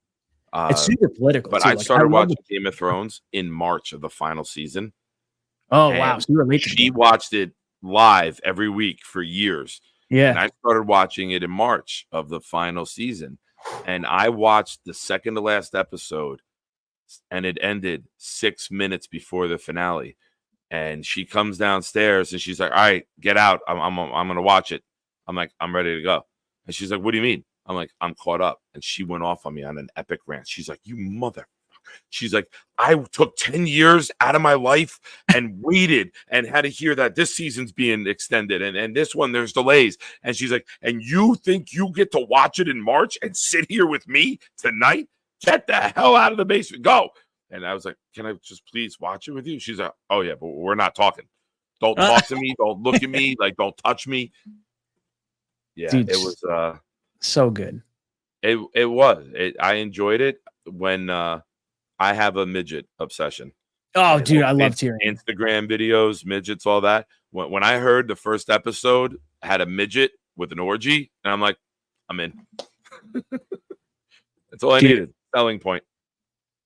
It's super political. But I started watching Game of Thrones in March of the final season. Oh, wow. So you were late. She watched it live every week for years. Yeah. And I started watching it in March of the final season. And I watched the second to last episode, and it ended 6 minutes before the finale. And she comes downstairs and she's like, "All right, get out. I'm gonna watch it." I'm like, "I'm ready to go." And she's like, "What do you mean?" I'm like, "I'm caught up." And she went off on me on an epic rant. She's like, "You mother." She's like, "I took 10 years out of my life and waited and had to hear that this season's being extended and this one there's delays." And she's like, "And you think you get to watch it in March and sit here with me tonight? Get the hell out of the basement. Go." And I was like, "Can I just please watch it with you?" She's like, "Oh yeah, but we're not talking. Don't talk to me. Don't look at me. Like, don't touch me." Yeah, dude, it was so good. It was. I enjoyed it when I have a midget obsession. Oh, dude, I loved hearing Instagram videos, midgets, all that. When I heard the first episode had a midget with an orgy, and I'm like, I'm in. That's all I needed. Selling point.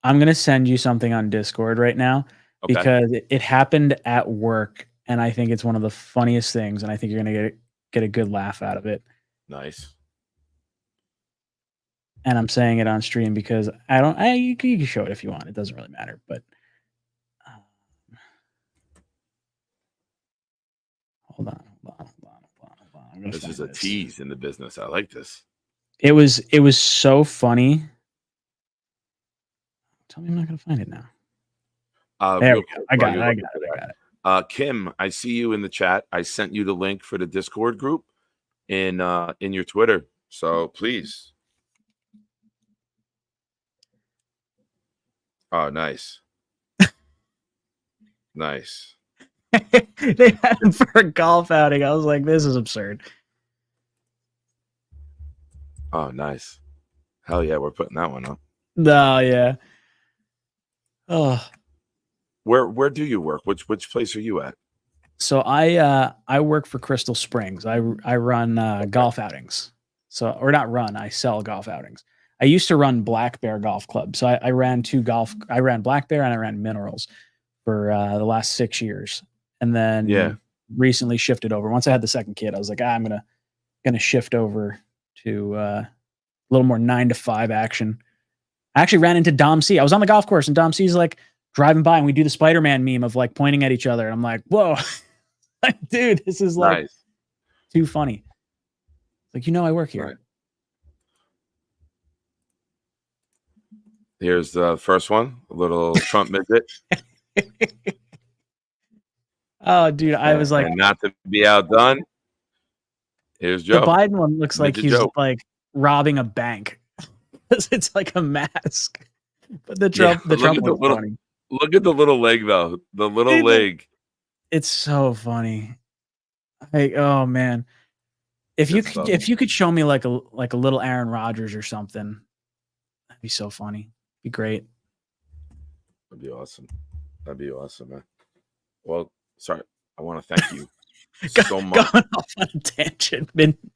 I'm going to send you something on Discord right now because it happened at work and I think it's one of the funniest things, and I think you're gonna get a good laugh out of it. Nice. And I'm saying it on stream because you can show it if you want. It doesn't really matter. But hold on. This is a tease in the business. I like this. It was so funny. Tell me I'm not gonna find it now. There we go. I got it. Kim, I see you in the chat. I sent you the link for the Discord group in your Twitter. So please. Oh, nice. Nice. They had him for a golf outing. I was like, this is absurd. Oh, nice. Hell yeah, we're putting that one up. No, yeah. Oh. Where do you work? Which place are you at? So I work for Crystal Springs. I run golf outings. Or not run, I sell golf outings. I used to run Black Bear Golf Club. So I ran I ran Black Bear and I ran Minerals for the last 6 years. And then recently shifted over. Once I had the second kid, I was like, I'm gonna shift over to a little more 9 to 5 action. I actually ran into Dom C. I was on the golf course and Dom C's like driving by and we do the Spider-Man meme of like pointing at each other. And I'm like, whoa, like, dude, this is like too funny. Like, I work here. Right. Here's the first one, a little Trump midget. Oh, dude, I was like, and not to be outdone. Here's Joe. The Biden one looks like he's like robbing a bank. It's like a mask. But the Trump one's funny. Look at the little leg though. The little leg. It's so funny. Like, oh man. If you could show me like a little Aaron Rodgers or something, that'd be so funny. Be great. That'd be awesome. That'd be awesome, man. Well, sorry. I want to thank you so much. Going off on a tangent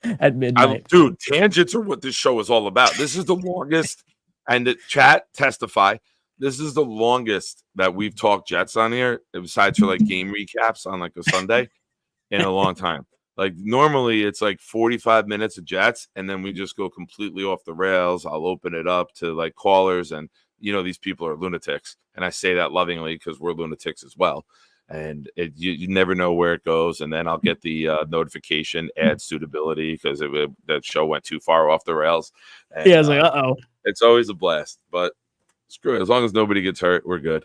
at midnight. Dude, tangents are what this show is all about. This is the longest, and the chat testify, this is the longest that we've talked Jets on here, besides for like game recaps on like a Sunday, in a long time. Like normally it's like 45 minutes of Jets, and then we just go completely off the rails. I'll open it up to like callers, and these people are lunatics, and I say that lovingly because we're lunatics as well. And you never know where it goes, and then I'll get the notification add suitability because that show went too far off the rails. And, I was like, uh-oh. It's always a blast, but screw it. As long as nobody gets hurt, we're good.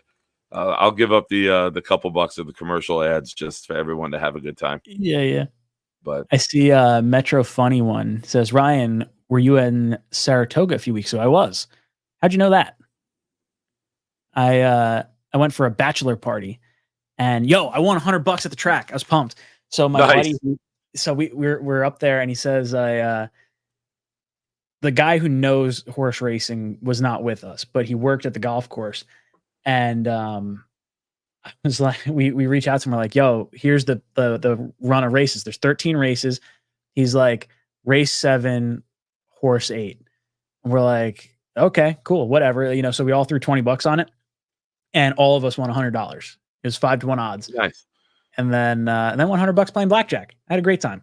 I'll give up the couple bucks of the commercial ads just for everyone to have a good time. Yeah. But I see Metro Funny one says, Ryan, were you in Saratoga a few weeks ago? I was. How'd you know that? I went for a bachelor party. And I won $100 at the track. I was pumped. So my buddy, we're up there, and he says, the guy who knows horse racing was not with us, but he worked at the golf course. And I was like, we reach out to him. We're like, yo, here's the run of races. There's 13 races. He's like, race 7, horse 8. And we're like, okay, cool, whatever. So we all threw $20 on it, and all of us won $100. It was 5-1 odds. Nice. And then $100 playing blackjack. I had a great time.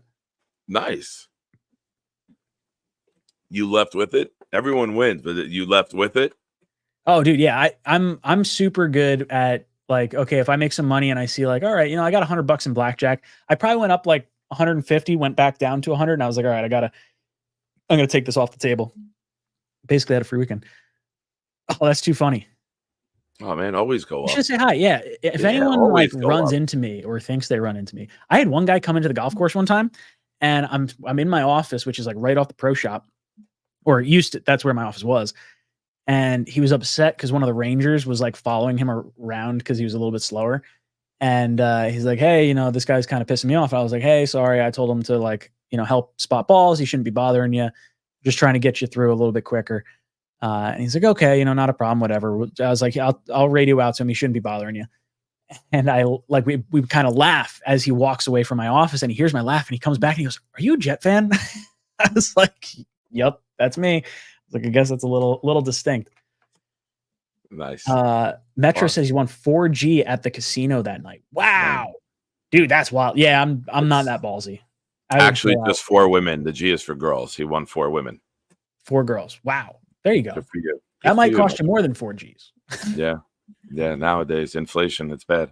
Nice. You left with it. Everyone wins, but you left with it. Oh, dude, yeah. I'm super good at like, okay, if I make some money and I see like, all right, I got $100 in blackjack. I probably went up like 150, went back down to 100, and I was like, all right, I'm gonna take this off the table. Basically, had a free weekend. Oh, that's too funny. Oh man, always go up. You should say hi. Yeah. If anyone like runs into me or thinks they run into me, I had one guy come into the golf course one time, and I'm in my office, which is like right off the pro shop, or that's where my office was. And he was upset because one of the Rangers was like following him around because he was a little bit slower. And he's like, hey, this guy's kind of pissing me off. I was like, hey, sorry. I told him to like, help spot balls. He shouldn't be bothering you. Just trying to get you through a little bit quicker. And he's like, okay, not a problem, whatever. I was like, I'll radio out to him. He shouldn't be bothering you. And I like, we kind of laugh as he walks away from my office, and he hears my laugh, and he comes back and he goes, are you a Jet fan? I was like, yep, that's me. I was like, I guess that's a little distinct. Nice. Metro says you won 4G at the casino that night. Wow. Dude, that's wild. Yeah, I'm not that ballsy. Actually, just 4 women. The G is for girls. He won 4 women. 4 girls. Wow. There you go. Good for you. That might cost you more than 4 Gs. Yeah. Yeah. Nowadays, inflation, it's bad.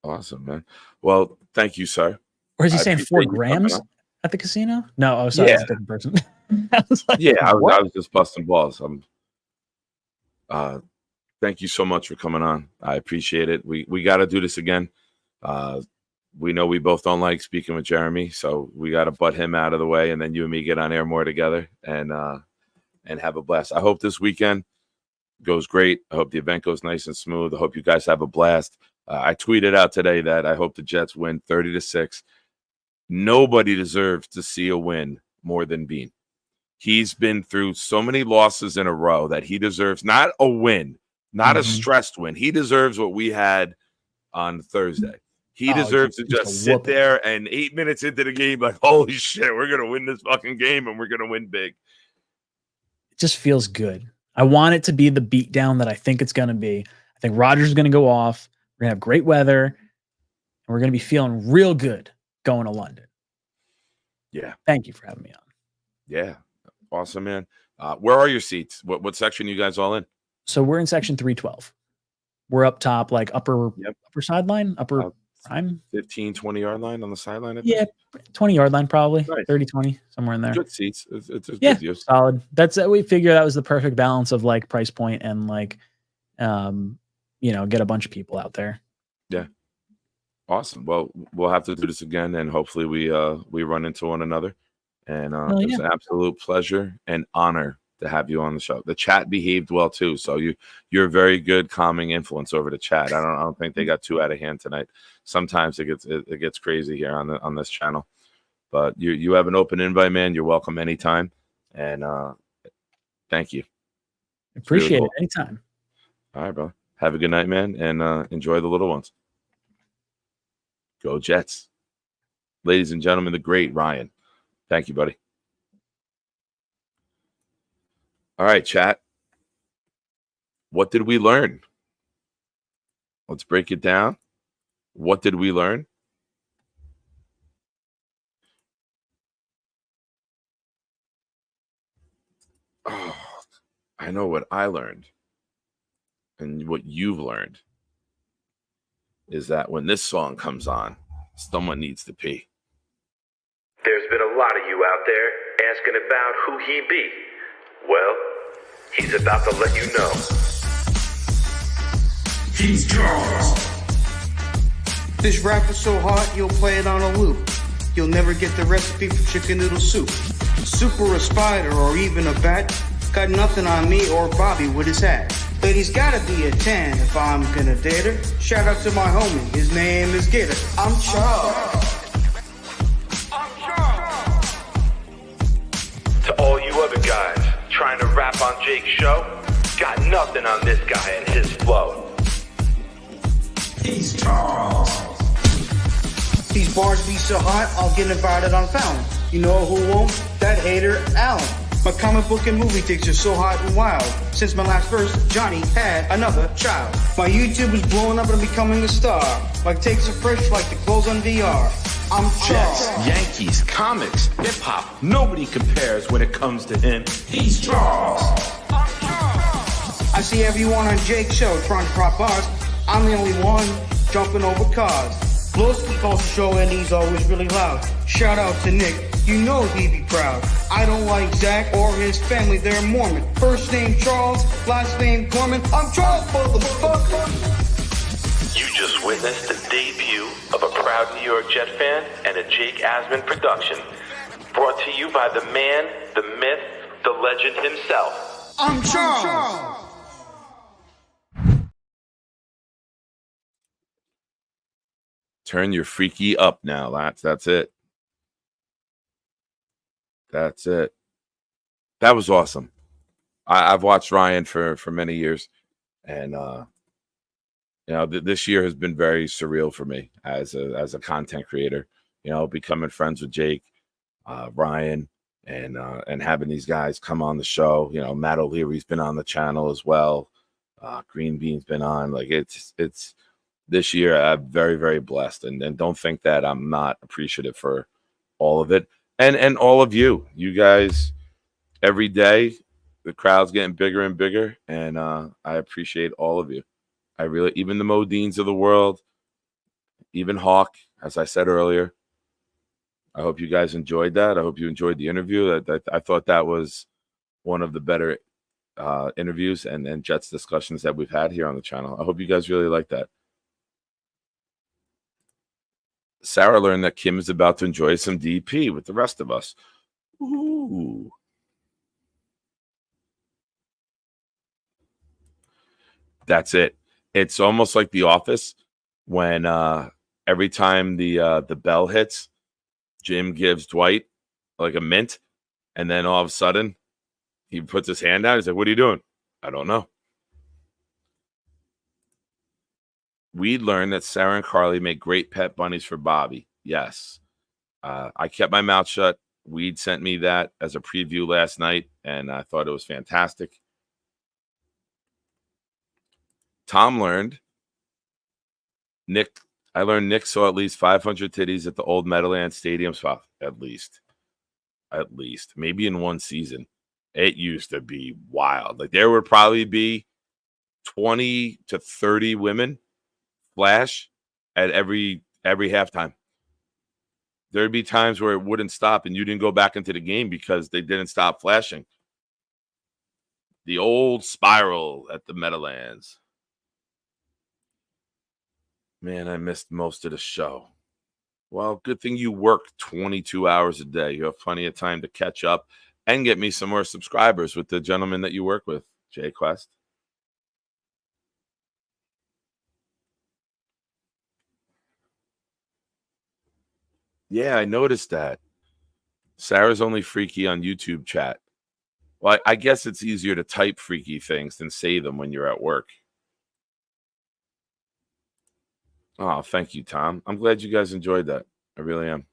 Awesome, man. Well, thank you, sir. Or is he saying 4 grams at the casino? No, oh, sorry, that's a different person. I was just busting balls. Thank you so much for coming on. I appreciate it. We got to do this again. We know we both don't like speaking with Jeremy, so we got to butt him out of the way, and then you and me get on air more together and have a blast. I hope this weekend goes great. I hope the event goes nice and smooth. I hope you guys have a blast. I tweeted out today that I hope the Jets win 30-6. Nobody deserves to see a win more than Bean. He's been through so many losses in a row that he deserves not a win, not a stressed win. He deserves what we had on Thursday. He deserves to just sit there and 8 minutes into the game, like, holy shit, we're going to win this fucking game and we're going to win big. It just feels good. I want it to be the beatdown that I think it's going to be. I think Rodgers is going to go off. We're going to have great weather. And we're going to be feeling real good going to London. Yeah. Thank you for having me on. Yeah. Awesome, man. Where are your seats? What section are you guys all in? So we're in section 312. We're up top, like upper sideline, upper prime. 15, 20-yard line on the sideline? Yeah, 20-yard line probably. Nice. 30, 20, somewhere in there. Good seats. It's yeah, good use. Solid. That's we figure that was the perfect balance of like price point and like, get a bunch of people out there. Yeah. Awesome. Well, we'll have to do this again, and hopefully we run into one another. And it's an absolute pleasure and honor to have you on the show. The chat behaved well too, so you're a very good calming influence over the chat. I don't think they got too out of hand tonight. Sometimes it gets crazy here on this channel, but you have an open invite, man. You're welcome anytime, and thank you. Appreciate it anytime. All right, bro. Have a good night, man, and enjoy the little ones. Go Jets, ladies and gentlemen. The great Ryan. Thank you, buddy. All right, chat. What did we learn? Let's break it down. What did we learn? Oh, I know what I learned. And what you've learned is that when this song comes on, someone needs to pee. There's been a lot of you out there asking about who he be. Well, he's about to let you know. He's Charles. This rap is so hot, you'll play it on a loop. You'll never get the recipe for chicken noodle soup. Super a spider or even a bat. Got nothing on me or Bobby with his hat. Lady's gotta be a 10 if I'm gonna date her. Shout out to my homie, his name is Gator. I'm Charles. To all you other guys trying to rap on Jake's show, got nothing on this guy and his flow. He's Charles. These bars be so hot, I'll get invited on Fallon. You know who won't? That hater, Alan. My comic book and movie takes are so hot and wild. Since my last verse, Johnny had another child. My YouTube is blowing up and I'm becoming a star. My takes are fresh like the clothes on VR. I'm Charles. Jets, Yankees, comics, hip-hop, nobody compares when it comes to him. He's Charles. I see everyone on Jake's show trying to prop bars. I'm the only one jumping over cars. Blows the calls the show and he's always really loud. Shout out to Nick, you know he'd be proud. I don't like Zach or his family, they're Mormon. First name Charles, last name Gorman. I'm Charles, motherfucker. You just witnessed the debut of a proud New York Jet fan and a Jake Asman production. Brought to you by the man, the myth, the legend himself. I'm Charles. Turn your freaky up now, lads. That's it. That's it. That was awesome. I've watched Ryan for many years, and this year has been very surreal for me as a content creator. Becoming friends with Jake, Ryan, and having these guys come on the show. Matt O'Leary's been on the channel as well. Green Bean's been on. Like it's this year. I'm very, very blessed, and don't think that I'm not appreciative for all of it, and all of you guys. Every day, the crowd's getting bigger and bigger, and I appreciate all of you. I really, even the Modines of the world, even Hawk, as I said earlier. I hope you guys enjoyed that. I hope you enjoyed the interview. I thought that was one of the better interviews and Jets discussions that we've had here on the channel. I hope you guys really like that. Sarah learned that Kim is about to enjoy some DP with the rest of us. Ooh. That's it. It's almost like The Office when every time the bell hits, Jim gives Dwight like a mint, and then all of a sudden he puts his hand out. He's like, "What are you doing?" "I don't know." We learned that Sarah and Carly make great pet bunnies for Bobby. Yes. I kept my mouth shut. Weed sent me that as a preview last night, and I thought it was fantastic. Tom learned Nick saw at least 500 titties at the old Meadowlands Stadium spot. At least, maybe in one season. It used to be wild. Like there would probably be 20 to 30 women flash at every halftime. There'd be times where it wouldn't stop and you didn't go back into the game because they didn't stop flashing. The old spiral at the Meadowlands. Man, I missed most of the show. Well, good thing you work 22 hours a day. You have plenty of time to catch up and get me some more subscribers with the gentleman that you work with, Jay Quest. Yeah, I noticed that. Sarah's only freaky on YouTube chat. Well, I guess it's easier to type freaky things than say them when you're at work. Oh, thank you, Tom. I'm glad you guys enjoyed that. I really am.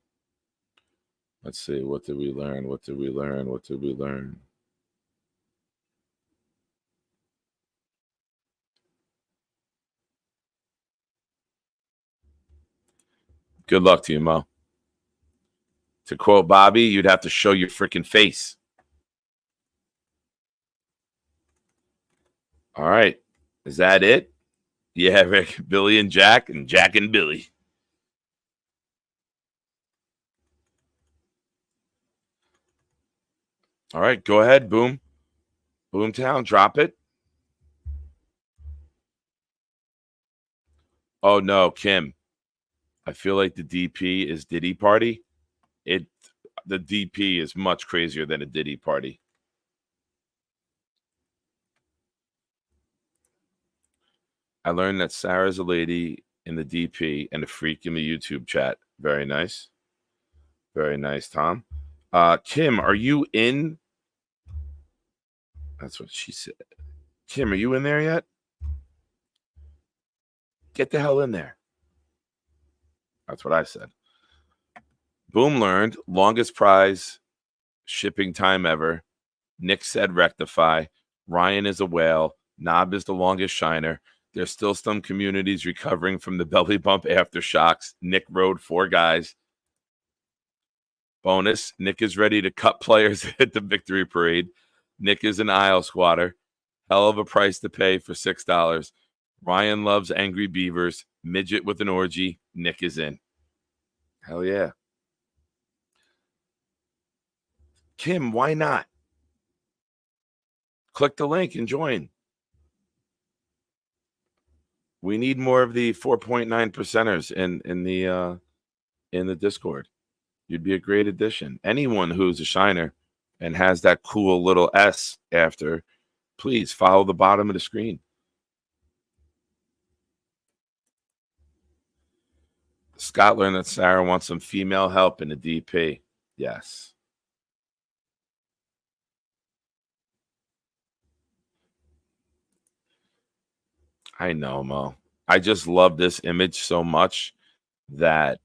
Let's see. What did we learn? What did we learn? What did we learn? Good luck to you, Mo. To quote Bobby, you'd have to show your freaking face. All right. Is that it? Yeah, Rick, Billy and Jack and Billy. All right, go ahead, Boom. Boomtown, drop it. Oh, no, Kim. I feel like the DP is Diddy Party. The DP is much crazier than a Diddy Party. I learned that Sarah's a lady in the DP and a freak in the YouTube chat. Very nice. Very nice, Tom. Kim, are you in? That's what she said. Kim, are you in there yet? Get the hell in there. That's what I said. Boom learned longest prize shipping time ever. Nick said rectify. Ryan is a whale. Knob is the longest shiner. There's still some communities recovering from the belly bump aftershocks. Nick rode 4 guys. Bonus, Nick is ready to cut players at the victory parade. Nick is an aisle squatter. Hell of a price to pay for $6. Ryan loves angry beavers. Midget with an orgy. Nick is in. Hell yeah. Kim, why not? Click the link and join. We need more of the 4.9 percenters in the Discord. You'd be a great addition. Anyone who's a shiner and has that cool little S after, please follow the bottom of the screen. Scott learned that Sarah wants some female help in the DP. Yes. I know, Mo. I just love this image so much that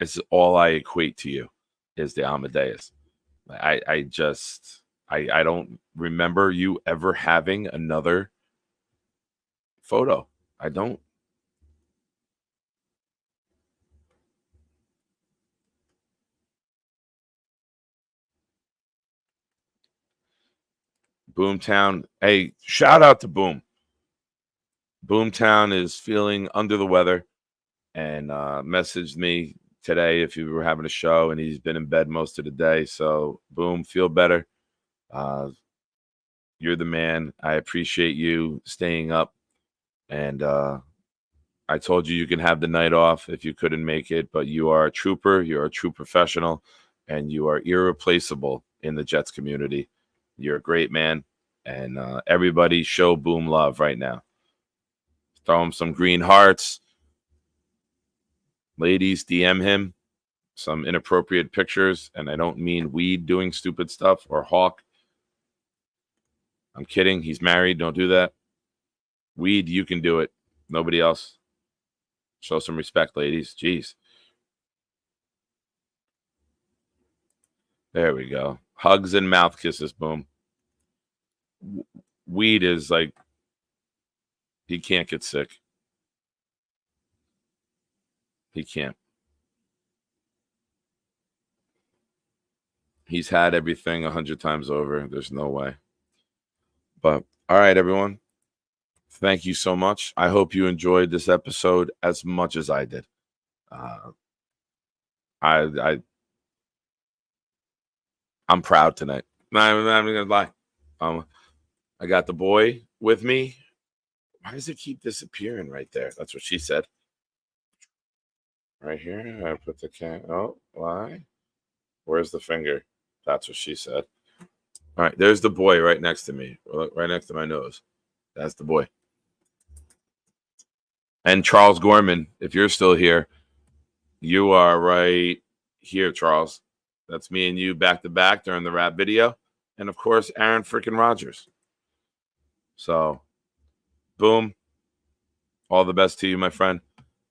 it's all I equate to you is the Amadeus. I don't remember you ever having another photo. I don't. Boomtown. Hey, shout out to Boom. Boomtown is feeling under the weather and messaged me today if you were having a show, and he's been in bed most of the day. So, Boom, feel better. You're the man. I appreciate you staying up. And I told you can have the night off if you couldn't make it, but you are a trooper. You're a true professional, and you are irreplaceable in the Jets community. You're a great man, and everybody show Boom love right now. Throw him some green hearts. Ladies, DM him some inappropriate pictures, and I don't mean weed doing stupid stuff or Hawk. I'm kidding. He's married. Don't do that. Weed, you can do it. Nobody else. Show some respect, ladies. Jeez. There we go. Hugs and mouth kisses, Boom. Weed is like, he can't get sick. He can't. He's had everything 100 times over. There's no way. But all right, everyone. Thank you so much. I hope you enjoyed this episode as much as I did. I'm proud tonight. I'm not even gonna lie. I got the boy with me. Why does it keep disappearing right there? That's what she said. Right here. I put the can. Oh, why? Where's the finger? That's what she said. All right, there's the boy right next to me, right next to my nose. That's the boy. And Charles Gorman, if you're still here, you are right here, Charles. That's me and you back to back during the rap video. And, of course, Aaron freaking Rodgers. So, Boom. All the best to you, my friend.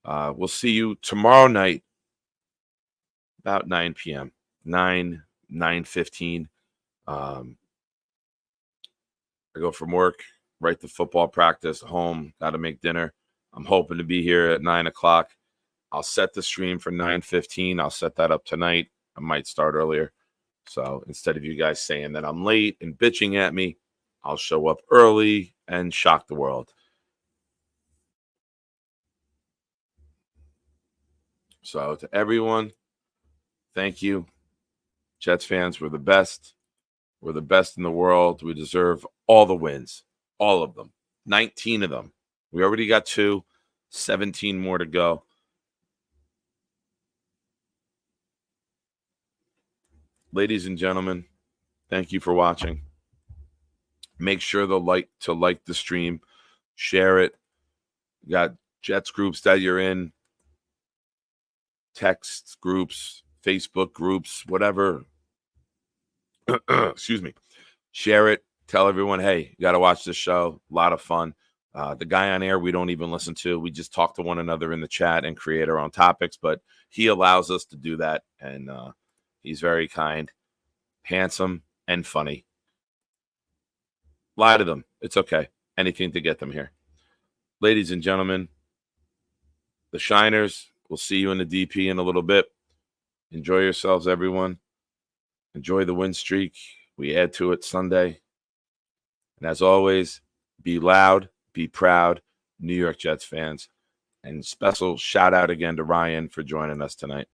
We'll see you tomorrow night about 9 p.m. 9:15. I go from work right to football practice, home, got to make dinner. I'm hoping to be here at 9 o'clock. I'll set the stream for 9:15. I'll set that up tonight. I might start earlier. So instead of you guys saying that I'm late and bitching at me, I'll show up early and shock the world. So to everyone, thank you. Jets fans, we're the best. We're the best in the world. We deserve all the wins, all of them, 19 of them. We already got 2, 17 more to go. Ladies and gentlemen, thank you for watching. Make sure to like the stream, share it. You got Jets groups that you're in, text groups, Facebook groups, whatever. Excuse me. Share it. Tell everyone, hey, you got to watch this show. A lot of fun. The guy on air, we don't even listen to. We just talk to one another in the chat and create our own topics, but he allows us to do that, and he's very kind, handsome, and funny. Lie to them. It's okay. Anything to get them here. Ladies and gentlemen, the Shiners, we'll see you in the DP in a little bit. Enjoy yourselves, everyone. Enjoy the win streak. We add to it Sunday. And as always, be loud, be proud, New York Jets fans. And special shout out again to Ryan for joining us tonight.